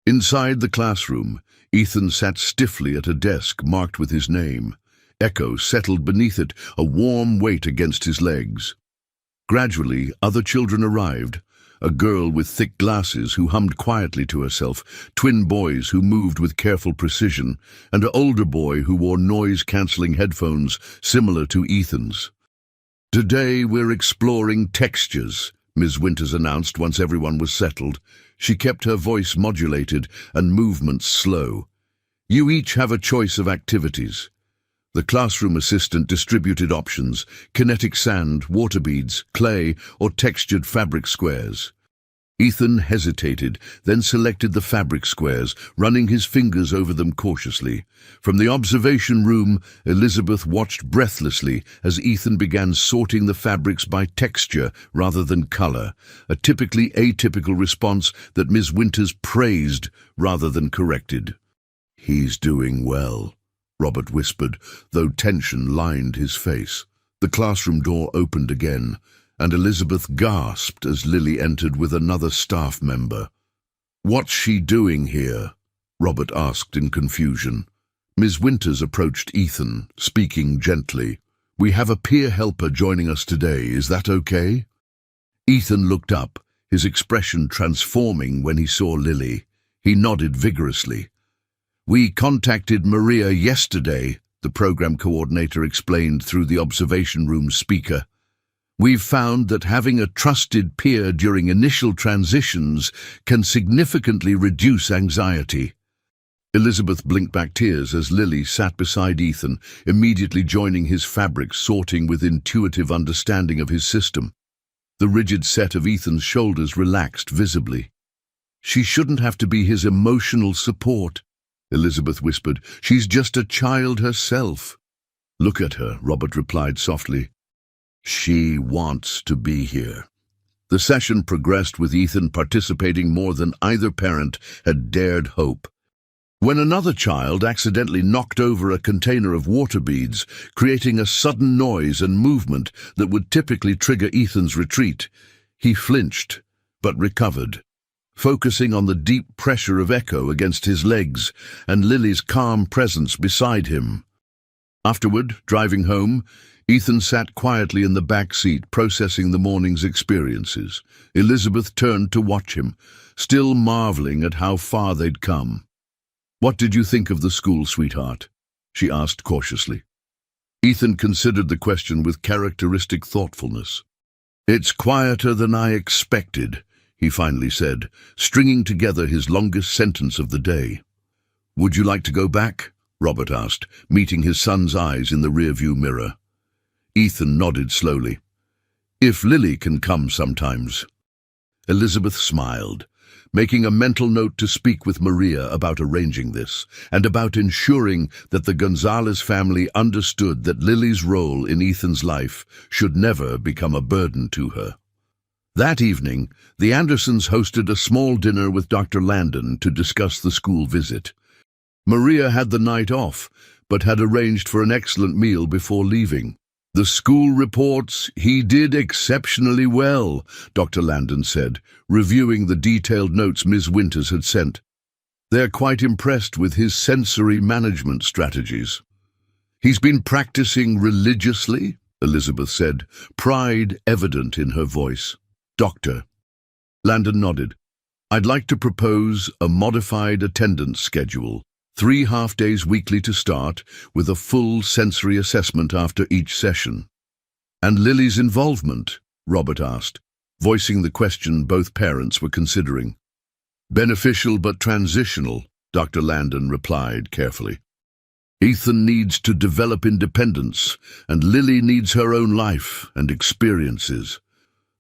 Inside the classroom, Ethan sat stiffly at a desk marked with his name. Echo settled beneath it, a warm weight against his legs. Gradually, other children arrived. A girl with thick glasses who hummed quietly to herself, twin boys who moved with careful precision, and an older boy who wore noise-cancelling headphones similar to Ethan's. "Today we're exploring textures," Ms. Winters announced once everyone was settled. She kept her voice modulated and movements slow. "You each have a choice of activities." The classroom assistant distributed options: kinetic sand, water beads, clay, or textured fabric squares. Ethan hesitated, then selected the fabric squares, running his fingers over them cautiously. From the observation room, Elizabeth watched breathlessly as Ethan began sorting the fabrics by texture rather than color, a typically atypical response that Ms. Winters praised rather than corrected. "He's doing well," Robert whispered, though tension lined his face. The classroom door opened again, and Elizabeth gasped as Lily entered with another staff member. "What's she doing here?" Robert asked in confusion. Ms. Winters approached Ethan, speaking gently. "We have a peer helper joining us today, is that okay?" Ethan looked up, his expression transforming when he saw Lily. He nodded vigorously. "We contacted Maria yesterday," the program coordinator explained through the observation room speaker. "We've found that having a trusted peer during initial transitions can significantly reduce anxiety." Elizabeth blinked back tears as Lily sat beside Ethan, immediately joining his fabric sorting with intuitive understanding of his system. The rigid set of Ethan's shoulders relaxed visibly. "She shouldn't have to be his emotional support," Elizabeth whispered. "She's just a child herself." "Look at her," Robert replied softly. "She wants to be here." The session progressed with Ethan participating more than either parent had dared hope. When another child accidentally knocked over a container of water beads, creating a sudden noise and movement that would typically trigger Ethan's retreat, he flinched, but recovered, focusing on the deep pressure of echo against his legs and Lily's calm presence beside him. Afterward, driving home, Ethan sat quietly in the back seat, processing the morning's experiences. Elizabeth turned to watch him, still marveling at how far they'd come. "What did you think of the school, sweetheart?" she asked cautiously. Ethan considered the question with characteristic thoughtfulness. "It's quieter than I expected," he finally said, stringing together his longest sentence of the day. "Would you like to go back?" Robert asked, meeting his son's eyes in the rearview mirror. Ethan nodded slowly. "If Lily can come sometimes." Elizabeth smiled, making a mental note to speak with Maria about arranging this, and about ensuring that the Gonzalez family understood that Lily's role in Ethan's life should never become a burden to her. That evening, the Andersons hosted a small dinner with Dr. Landon to discuss the school visit. Maria had the night off, but had arranged for an excellent meal before leaving. "The school reports he did exceptionally well," Dr. Landon said, reviewing the detailed notes Ms. Winters had sent. "They're quite impressed with his sensory management strategies." "He's been practicing religiously," Elizabeth said, pride evident in her voice. "Doctor." Landon nodded. "I'd like to propose a modified attendance schedule. 3 half-days weekly to start, with a full sensory assessment after each session." "And Lily's involvement?" Robert asked, voicing the question both parents were considering. "Beneficial but transitional," Dr. Landon replied carefully. "Ethan needs to develop independence, and Lily needs her own life and experiences."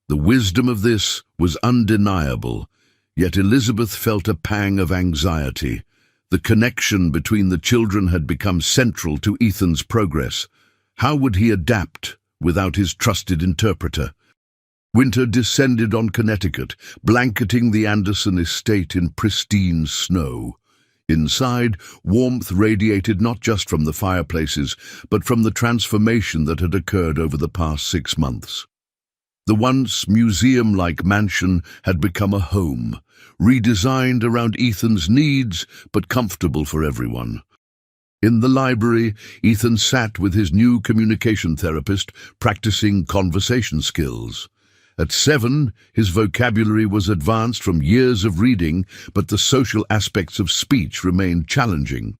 The wisdom of this was undeniable, yet Elizabeth felt a pang of anxiety. The connection between the children had become central to Ethan's progress. How would he adapt without his trusted interpreter? Winter descended on Connecticut, blanketing the Anderson estate in pristine snow. Inside, warmth radiated not just from the fireplaces, but from the transformation that had occurred over the past 6 months. The once museum-like mansion had become a home, redesigned around Ethan's needs, but comfortable for everyone. In the library, Ethan sat with his new communication therapist, practicing conversation skills. At 7, his vocabulary was advanced from years of reading, but the social aspects of speech remained challenging.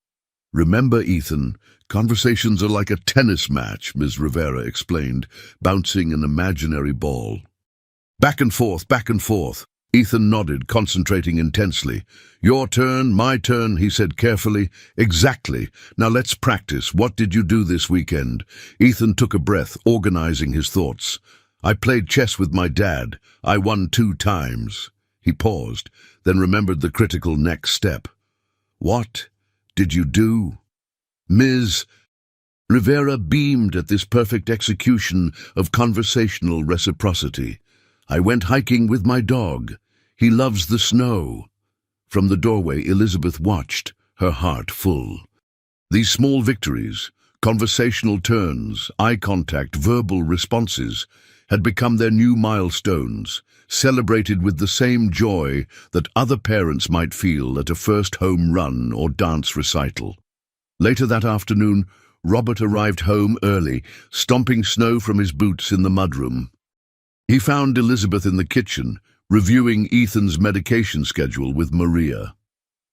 "Remember, Ethan, conversations are like a tennis match," Ms. Rivera explained, bouncing an imaginary ball. Back and forth, back and forth." Ethan nodded, concentrating intensely. "Your turn, my turn," he said carefully. "Exactly. Now let's practice. What did you do this weekend?" Ethan took a breath, organizing his thoughts. "I played chess with my dad. I won 2 times. He paused, then remembered the critical next step. "What did you do?" Ms. Rivera beamed at this perfect execution of conversational reciprocity. "I went hiking with my dog. He loves the snow." From the doorway, Elizabeth watched, her heart full. These small victories, conversational turns, eye contact, verbal responses, had become their new milestones, celebrated with the same joy that other parents might feel at a first home run or dance recital. Later that afternoon, Robert arrived home early, stomping snow from his boots in the mudroom. He found Elizabeth in the kitchen, reviewing Ethan's medication schedule with Maria.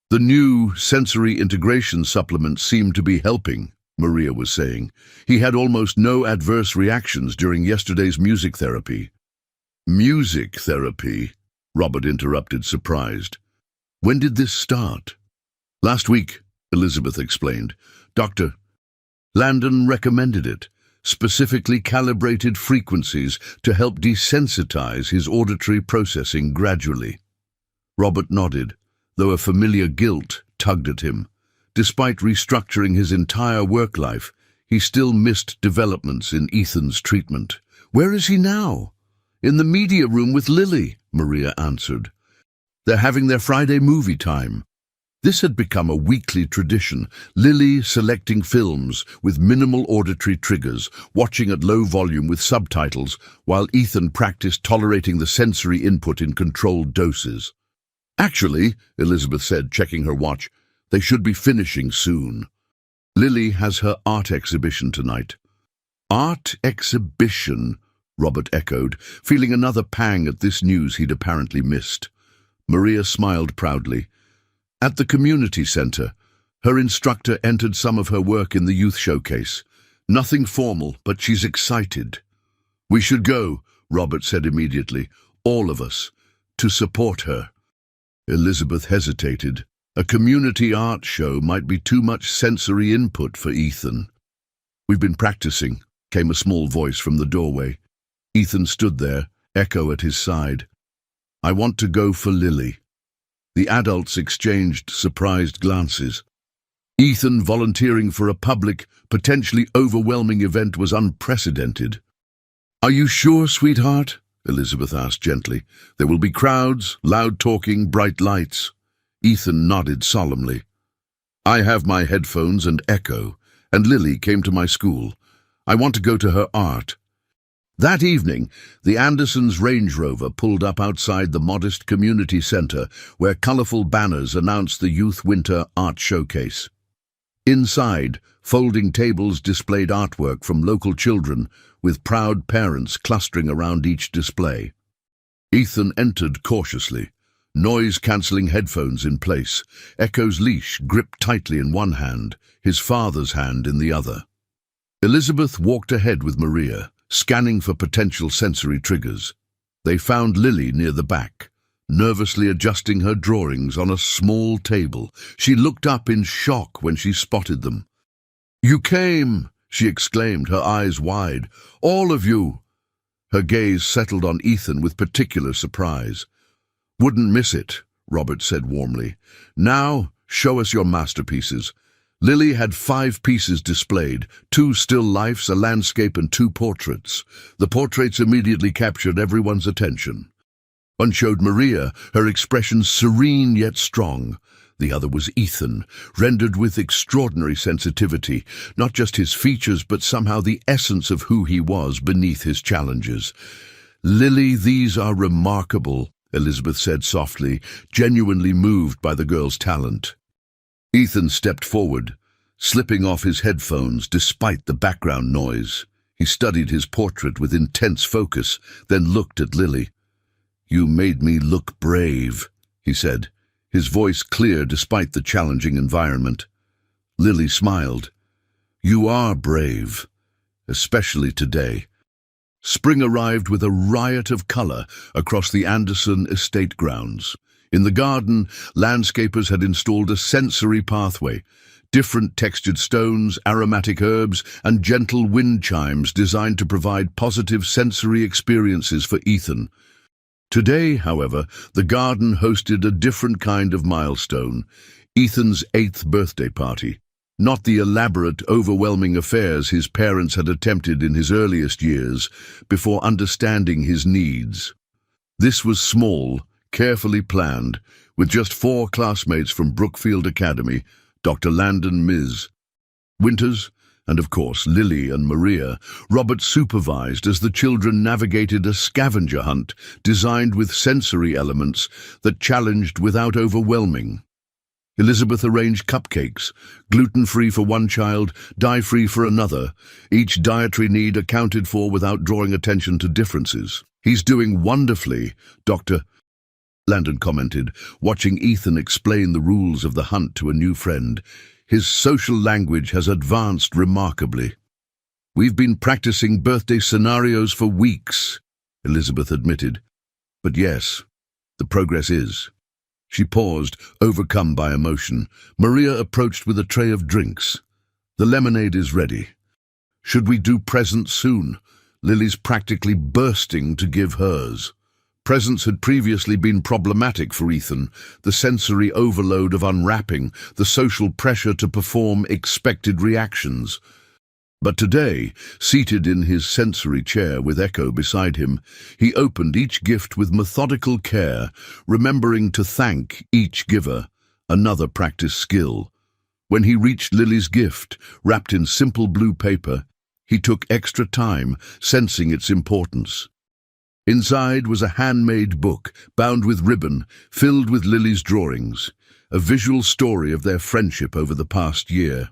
"The new sensory integration supplement seemed to be helping," Maria was saying. "He had almost no adverse reactions during yesterday's music therapy." "Music therapy?" Robert interrupted, surprised. "When did this start?" "Last week," Elizabeth explained. "Dr. Landon recommended it. Specifically calibrated frequencies to help desensitize his auditory processing gradually." Robert nodded, though a familiar guilt tugged at him. Despite restructuring his entire work life, he still missed developments in Ethan's treatment. "Where is he now?" In the media room with Lily, Maria answered. They're having their Friday movie time. This had become a weekly tradition, Lily selecting films with minimal auditory triggers, watching at low volume with subtitles, while Ethan practiced tolerating the sensory input in controlled doses. Actually, Elizabeth said, checking her watch, they should be finishing soon. Lily has her art exhibition tonight. Art exhibition, Robert echoed, feeling another pang at this news he'd apparently missed. Maria smiled proudly. At the community centre, her instructor entered some of her work in the youth showcase. Nothing formal, but she's excited. We should go, Robert said immediately, all of us, to support her. Elizabeth hesitated. A community art show might be too much sensory input for Ethan. We've been practicing, came a small voice from the doorway. Ethan stood there, Echo at his side. I want to go for Lily. The adults exchanged surprised glances. Ethan volunteering for a public, potentially overwhelming event was unprecedented. Are you sure, sweetheart? Elizabeth asked gently. There will be crowds, loud talking, bright lights. Ethan nodded solemnly. I have my headphones and Echo, and Lily came to my school. I want to go to her art. That evening, the Andersons' Range Rover pulled up outside the modest community centre where colourful banners announced the Youth Winter Art Showcase. Inside, folding tables displayed artwork from local children, with proud parents clustering around each display. Ethan entered cautiously, noise-cancelling headphones in place, Echo's leash gripped tightly in one hand, his father's hand in the other. Elizabeth walked ahead with Maria, scanning for potential sensory triggers. They found Lily near the back, nervously adjusting her drawings on a small table. She looked up in shock when she spotted them. You came, she exclaimed, her eyes wide. All of you. Her gaze settled on Ethan with particular surprise. Wouldn't miss it, Robert said warmly. Now, show us your masterpieces. Lily had 5 pieces displayed, 2 still lifes, a landscape and 2 portraits. The portraits immediately captured everyone's attention. One showed Maria, her expression serene yet strong. The other was Ethan, rendered with extraordinary sensitivity, not just his features but somehow the essence of who he was beneath his challenges. Lily, these are remarkable, Elizabeth said softly, genuinely moved by the girl's talent. Ethan stepped forward, slipping off his headphones despite the background noise. He studied his portrait with intense focus, then looked at Lily. You made me look brave, he said, his voice clear despite the challenging environment. Lily smiled. You are brave, especially today. Spring arrived with a riot of colour across the Anderson estate grounds. In the garden, landscapers had installed a sensory pathway, different textured stones, aromatic herbs, and gentle wind chimes designed to provide positive sensory experiences for Ethan. Today, however, the garden hosted a different kind of milestone, Ethan's 8th birthday party. Not the elaborate, overwhelming affairs his parents had attempted in his earliest years before understanding his needs. This was small, carefully planned, with just 4 classmates from Brookfield Academy, Dr. Landon Ms. Winters, and of course Lily and Maria. Robert supervised as the children navigated a scavenger hunt designed with sensory elements that challenged without overwhelming. Elizabeth arranged cupcakes, gluten-free for one child, dye-free for another, each dietary need accounted for without drawing attention to differences. He's doing wonderfully, Dr. Landon commented, watching Ethan explain the rules of the hunt to a new friend. His social language has advanced remarkably. We've been practicing birthday scenarios for weeks, Elizabeth admitted. But yes, the progress is. She paused, overcome by emotion. Maria approached with a tray of drinks. The lemonade is ready. Should we do presents soon? Lily's practically bursting to give hers. Presents had previously been problematic for Ethan, the sensory overload of unwrapping, the social pressure to perform expected reactions. But today, seated in his sensory chair with Echo beside him, he opened each gift with methodical care, remembering to thank each giver, another practice skill. When he reached Lily's gift, wrapped in simple blue paper, he took extra time, sensing its importance. Inside was a handmade book, bound with ribbon, filled with Lily's drawings, a visual story of their friendship over the past year.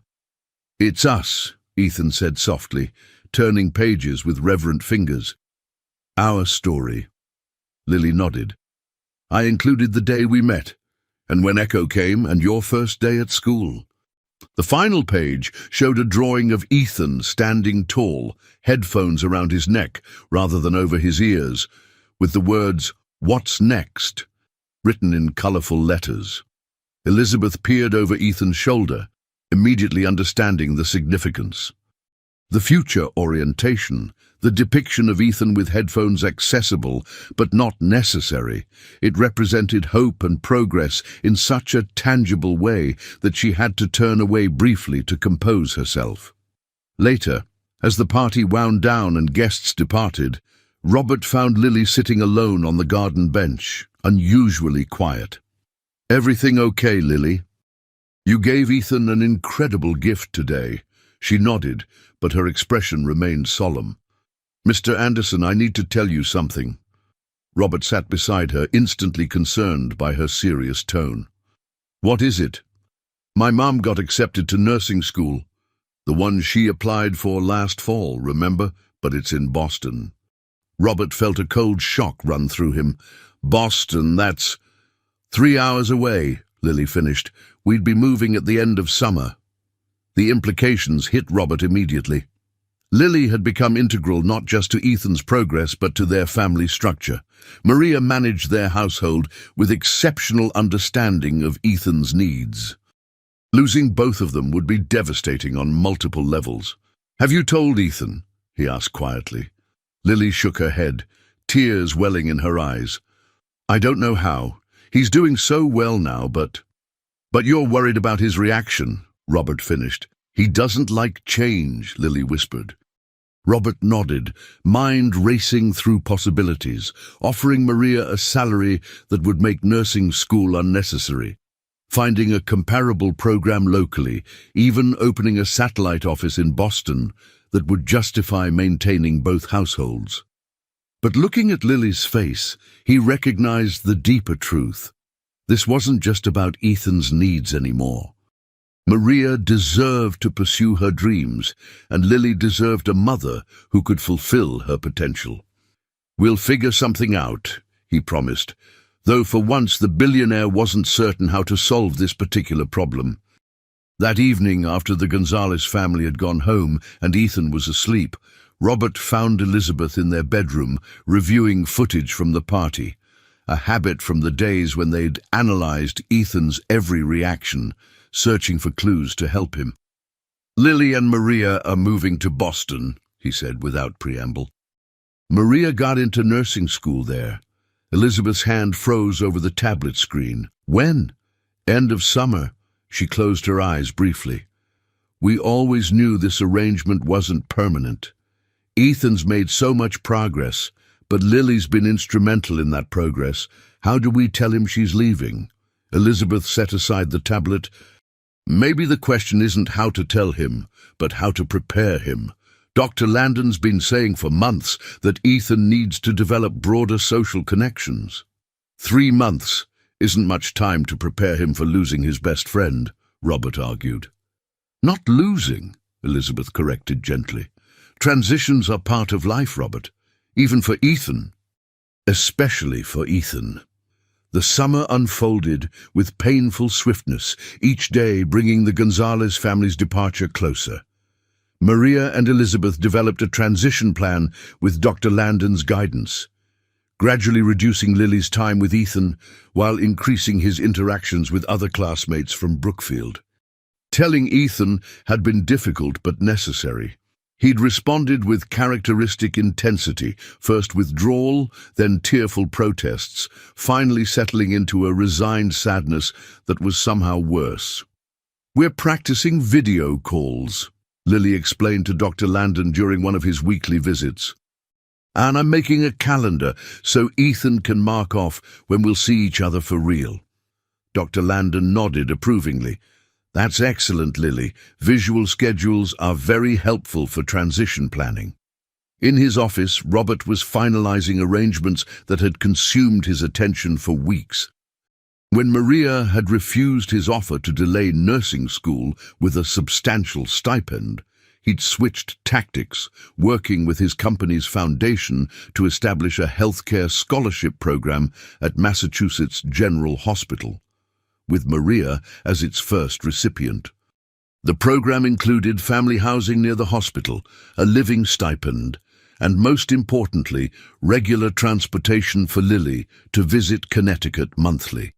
"It's us," Ethan said softly, turning pages with reverent fingers. "Our story." Lily nodded. "I included the day we met, and when Echo came, and your first day at school." The final page showed a drawing of Ethan standing tall, headphones around his neck rather than over his ears, with the words, "What's next?" written in colourful letters. Elizabeth peered over Ethan's shoulder, immediately understanding the significance. The future orientation, the depiction of Ethan with headphones accessible but not necessary, it represented hope and progress in such a tangible way that she had to turn away briefly to compose herself. Later, as the party wound down and guests departed, Robert found Lily sitting alone on the garden bench, unusually quiet. "Everything okay, Lily? You gave Ethan an incredible gift today." She nodded, but her expression remained solemn. "Mr. Anderson, I need to tell you something." Robert sat beside her, instantly concerned by her serious tone. "What is it?" "My mom got accepted to nursing school. The one she applied for last fall, remember? But it's in Boston." Robert felt a cold shock run through him. "Boston, that's 3 hours away," Lily finished. "We'd be moving at the end of summer." The implications hit Robert immediately. Lily had become integral not just to Ethan's progress but to their family structure. Maria managed their household with exceptional understanding of Ethan's needs. Losing both of them would be devastating on multiple levels. "Have you told Ethan?" he asked quietly. Lily shook her head, tears welling in her eyes. "I don't know how. He's doing so well now, but you're worried about his reaction," Robert finished. "He doesn't like change," Lily whispered. Robert nodded, mind racing through possibilities, offering Maria a salary that would make nursing school unnecessary, finding a comparable program locally, even opening a satellite office in Boston that would justify maintaining both households. But looking at Lily's face, he recognized the deeper truth. This wasn't just about Ethan's needs anymore. Maria deserved to pursue her dreams, and Lily deserved a mother who could fulfill her potential. "We'll figure something out," he promised, though for once the billionaire wasn't certain how to solve this particular problem. That evening, after the Gonzalez family had gone home and Ethan was asleep, Robert found Elizabeth in their bedroom, reviewing footage from the party, a habit from the days when they'd analyzed Ethan's every reaction, searching for clues to help him. "Lily and Maria are moving to Boston," he said without preamble. "Maria got into nursing school there." Elizabeth's hand froze over the tablet screen. "When?" "End of summer." She closed her eyes briefly. "We always knew this arrangement wasn't permanent. Ethan's made so much progress, but Lily's been instrumental in that progress. How do we tell him she's leaving?" Elizabeth set aside the tablet. "Maybe the question isn't how to tell him, but how to prepare him. Dr. Landon's been saying for months that Ethan needs to develop broader social connections. 3 months isn't much time to prepare him for losing his best friend," Robert argued. "Not losing," Elizabeth corrected gently. "Transitions are part of life, Robert, even for Ethan. Especially for Ethan." The summer unfolded with painful swiftness, each day bringing the Gonzalez family's departure closer. Maria and Elizabeth developed a transition plan with Dr. Landon's guidance, gradually reducing Lily's time with Ethan while increasing his interactions with other classmates from Brookfield. Telling Ethan had been difficult but necessary. He'd responded with characteristic intensity, first withdrawal, then tearful protests, finally settling into a resigned sadness that was somehow worse. "We're practicing video calls." Lily explained to Dr. Landon during one of his weekly visits. "And I'm making a calendar so Ethan can mark off when we'll see each other for real." Dr. Landon nodded approvingly. "That's excellent, Lily. Visual schedules are very helpful for transition planning." In his office, Robert was finalizing arrangements that had consumed his attention for weeks. When Maria had refused his offer to delay nursing school with a substantial stipend, he'd switched tactics, working with his company's foundation to establish a healthcare scholarship program at Massachusetts General Hospital, with Maria as its first recipient. The program included family housing near the hospital, a living stipend, and most importantly, regular transportation for Lily to visit Connecticut monthly.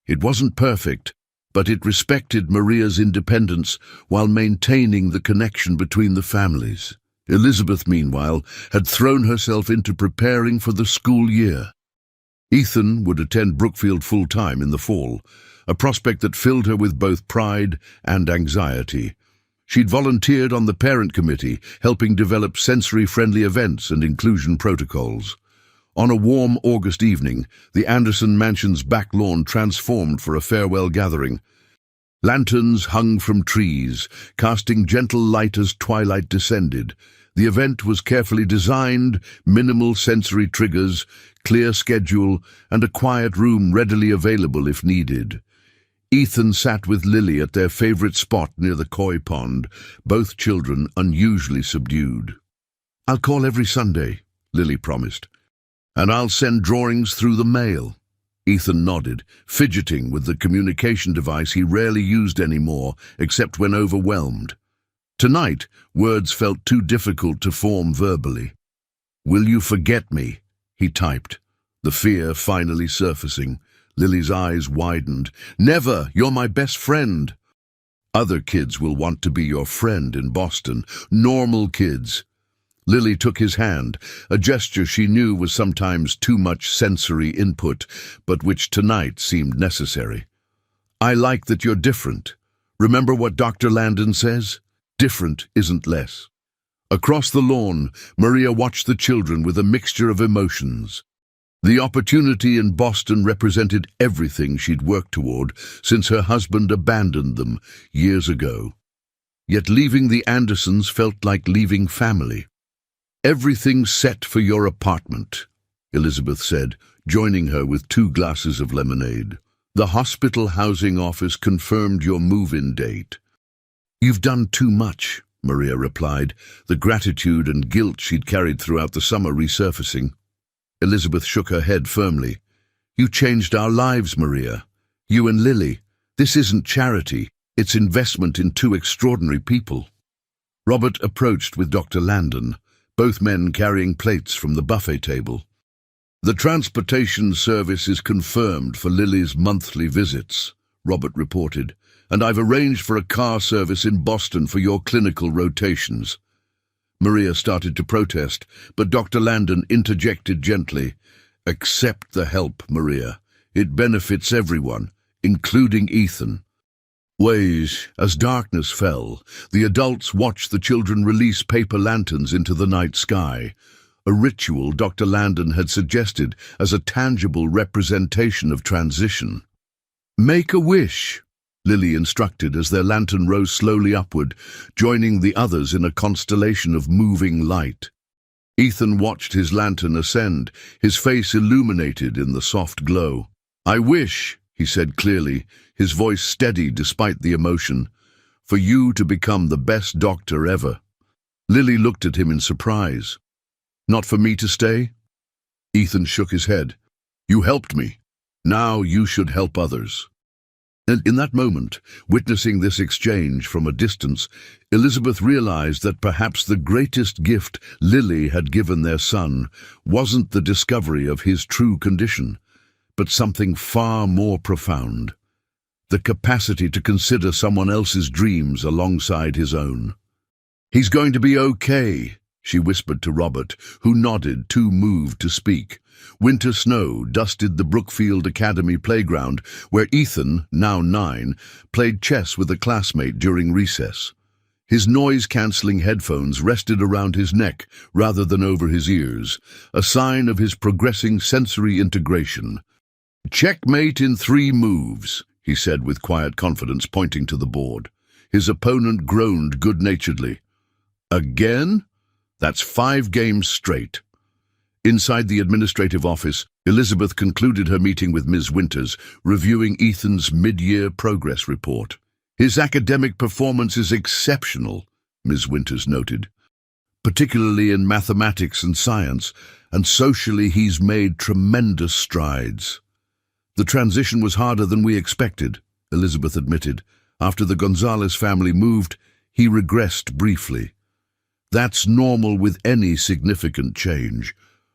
It wasn't perfect, but it respected Maria's independence while maintaining the connection between the families. Elizabeth, meanwhile, had thrown herself into preparing for the school year. Ethan would attend Brookfield full-time in the fall, a prospect that filled her with both pride and anxiety. She'd volunteered on the parent committee, helping develop sensory-friendly events and inclusion protocols. On a warm August evening, the Anderson mansion's back lawn transformed for a farewell gathering. Lanterns hung from trees, casting gentle light as twilight descended. The event was carefully designed, minimal sensory triggers, clear schedule, and a quiet room readily available if needed. Ethan sat with Lily at their favorite spot near the koi pond, both children unusually subdued. "I'll call every Sunday," Lily promised. "And I'll send drawings through the mail." Ethan nodded, fidgeting with the communication device he rarely used anymore, except when overwhelmed. Tonight, words felt too difficult to form verbally. "Will you forget me?" he typed, the fear finally surfacing. Lily's eyes widened. "Never! You're my best friend." "Other kids will want to be your friend in Boston. Normal kids." Lily took his hand, a gesture she knew was sometimes too much sensory input, but which tonight seemed necessary. "I like that you're different. Remember what Dr. Landon says? Different isn't less." Across the lawn, Maria watched the children with a mixture of emotions. The opportunity in Boston represented everything she'd worked toward since her husband abandoned them years ago. Yet leaving the Andersons felt like leaving family. "Everything's set for your apartment," Elizabeth said, joining her with 2 glasses of lemonade. "The hospital housing office confirmed your move-in date." "You've done too much," Maria replied, the gratitude and guilt she'd carried throughout the summer resurfacing. Elizabeth shook her head firmly. "You changed our lives, Maria. You and Lily. This isn't charity. It's investment in 2 extraordinary people." Robert approached with Dr. Landon, both men carrying plates from the buffet table. "The transportation service is confirmed for Lily's monthly visits," Robert reported, "and I've arranged for a car service in Boston for your clinical rotations." Maria started to protest, but Dr. Landon interjected gently. "Accept the help, Maria. It benefits everyone, including Ethan." As darkness fell, the adults watched the children release paper lanterns into the night sky, a ritual Dr. Landon had suggested as a tangible representation of transition. "Make a wish," Lily instructed as their lantern rose slowly upward, joining the others in a constellation of moving light. Ethan watched his lantern ascend, his face illuminated in the soft glow. "I wish," he said clearly, his voice steady despite the emotion, "for you to become the best doctor ever." Lily looked at him in surprise. "Not for me to stay?" Ethan shook his head. "You helped me. Now you should help others." And in that moment, witnessing this exchange from a distance, Elizabeth realized that perhaps the greatest gift Lily had given their son wasn't the discovery of his true condition, but something far more profound: the capacity to consider someone else's dreams alongside his own. "He's going to be okay," she whispered to Robert, who nodded, too moved to speak. Winter snow dusted the Brookfield Academy playground, where Ethan, now 9, played chess with a classmate during recess. His noise-cancelling headphones rested around his neck rather than over his ears, a sign of his progressing sensory integration. "Checkmate in 3 moves," he said with quiet confidence, pointing to the board. His opponent groaned good-naturedly. "Again? That's 5 games straight." Inside the administrative office, Elizabeth concluded her meeting with Ms. Winters, reviewing Ethan's mid-year progress report. "His academic performance is exceptional," Ms. Winters noted, "particularly in mathematics and science, and socially he's made tremendous strides." "The transition was harder than we expected," Elizabeth admitted. "After the Gonzalez family moved, he regressed briefly. That's normal with any significant change.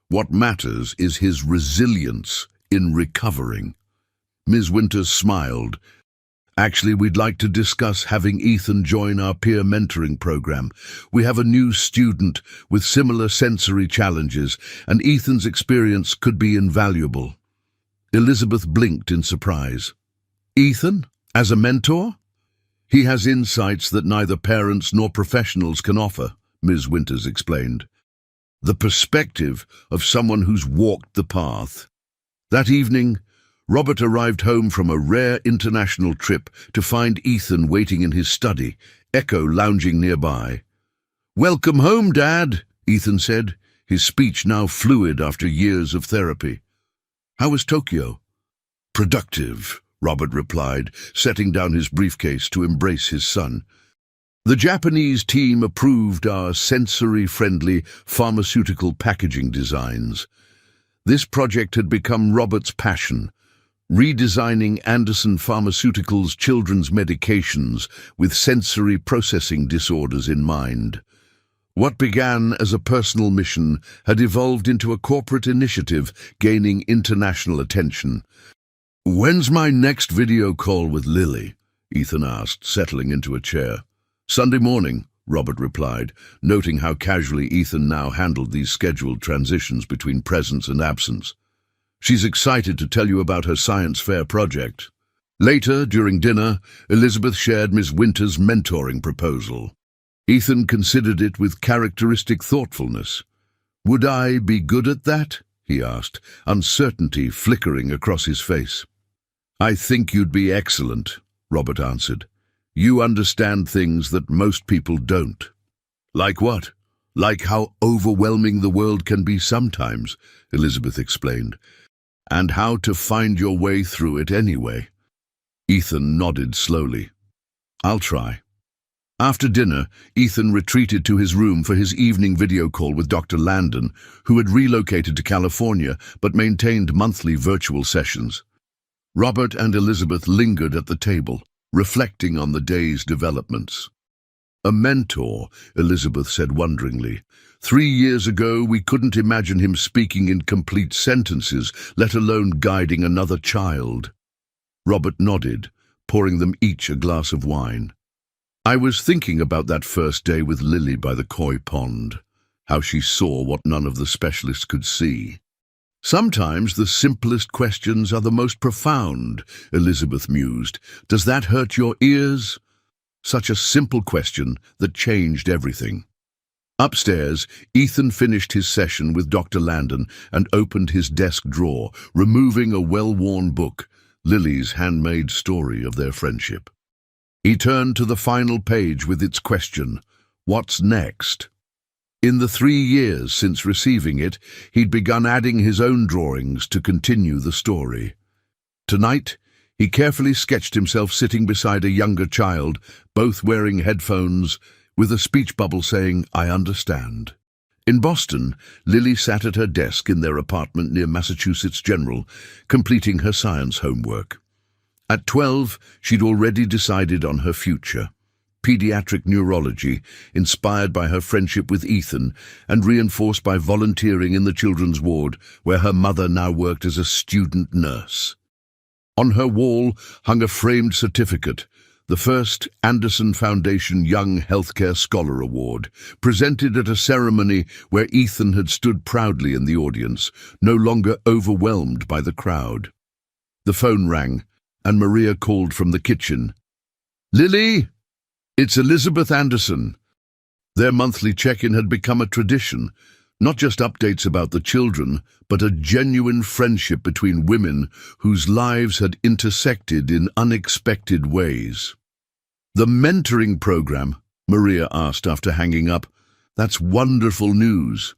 What matters is his resilience in recovering." Ms. Winters smiled. "Actually, we'd like to discuss having Ethan join our peer mentoring program. We have a new student with similar sensory challenges, and Ethan's experience could be invaluable." Elizabeth blinked in surprise. "Ethan? As a mentor?" "He has insights that neither parents nor professionals can offer," Ms. Winters explained. "The perspective of someone who's walked the path." That evening, Robert arrived home from a rare international trip to find Ethan waiting in his study, Echo lounging nearby. "Welcome home, Dad," Ethan said, his speech now fluid after years of therapy. "How was Tokyo?" "Productive," Robert replied, setting down his briefcase to embrace his son. "The Japanese team approved our sensory-friendly pharmaceutical packaging designs. This project had become Robert's passion, redesigning Anderson Pharmaceuticals' children's medications with sensory processing disorders in mind. What began as a personal mission had evolved into a corporate initiative, gaining international attention. "When's my next video call with Lily?" Ethan asked, settling into a chair. "Sunday morning," Robert replied, noting how casually Ethan now handled these scheduled transitions between presence and absence. "She's excited to tell you about her science fair project." Later, during dinner, Elizabeth shared Ms. Winters' mentoring proposal. Ethan considered it with characteristic thoughtfulness. "Would I be good at that?" he asked, uncertainty flickering across his face. "I think you'd be excellent," Robert answered. "You understand things that most people don't." "Like what?" "Like how overwhelming the world can be sometimes," Elizabeth explained, "and how to find your way through it anyway." Ethan nodded slowly. "I'll try." After dinner, Ethan retreated to his room for his evening video call with Dr. Landon, who had relocated to California but maintained monthly virtual sessions. Robert and Elizabeth lingered at the table, reflecting on the day's developments. "A mentor," Elizabeth said wonderingly. 3 years ago, we couldn't imagine him speaking in complete sentences, let alone guiding another child." Robert nodded, pouring them each a glass of wine. "I was thinking about that first day with Lily by the koi pond, how she saw what none of the specialists could see. Sometimes the simplest questions are the most profound," Elizabeth mused. "Does that hurt your ears?" Such a simple question that changed everything. Upstairs, Ethan finished his session with Dr. Landon and opened his desk drawer, removing a well-worn book, Lily's handmade story of their friendship. He turned to the final page with its question, "What's next?" In the 3 years since receiving it, he'd begun adding his own drawings to continue the story. Tonight, he carefully sketched himself sitting beside a younger child, both wearing headphones, with a speech bubble saying, "I understand." In Boston, Lily sat at her desk in their apartment near Massachusetts General, completing her science homework. At 12, she'd already decided on her future. Pediatric neurology, inspired by her friendship with Ethan and reinforced by volunteering in the children's ward, where her mother now worked as a student nurse. On her wall hung a framed certificate, the first Anderson Foundation Young Healthcare Scholar Award, presented at a ceremony where Ethan had stood proudly in the audience, no longer overwhelmed by the crowd. The phone rang, and Maria called from the kitchen. "Lily?" It's Elizabeth Anderson. Their monthly check-in had become a tradition, not just updates about the children, but a genuine friendship between women whose lives had intersected in unexpected ways. "The mentoring program?" Maria asked after hanging up. "That's wonderful news."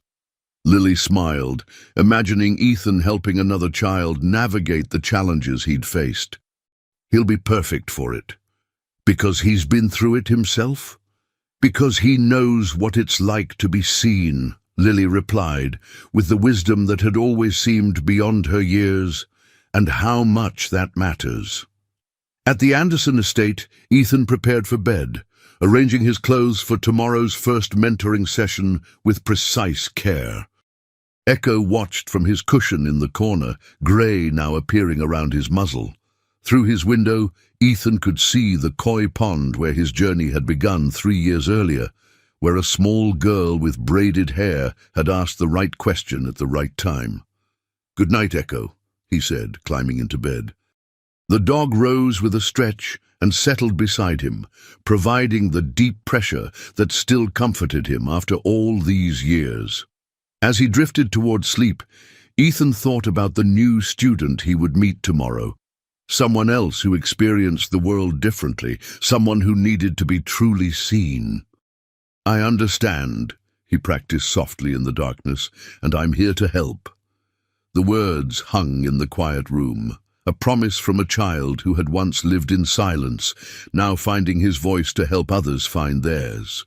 Lily smiled, imagining Ethan helping another child navigate the challenges he'd faced. "He'll be perfect for it. Because he's been through it himself? Because he knows what it's like to be seen," Lily replied, with the wisdom that had always seemed beyond her years, and how much that matters. At the Anderson estate, Ethan prepared for bed, arranging his clothes for tomorrow's first mentoring session with precise care. Echo watched from his cushion in the corner, grey now appearing around his muzzle. Through his window, Ethan could see the koi pond where his journey had begun 3 years earlier, where a small girl with braided hair had asked the right question at the right time. "Good night, Echo," he said, climbing into bed. The dog rose with a stretch and settled beside him, providing the deep pressure that still comforted him after all these years. As he drifted toward sleep, Ethan thought about the new student he would meet tomorrow. Someone else who experienced the world differently, someone who needed to be truly seen. "I understand," he practiced softly in the darkness, "and I'm here to help." The words hung in the quiet room, a promise from a child who had once lived in silence, now finding his voice to help others find theirs.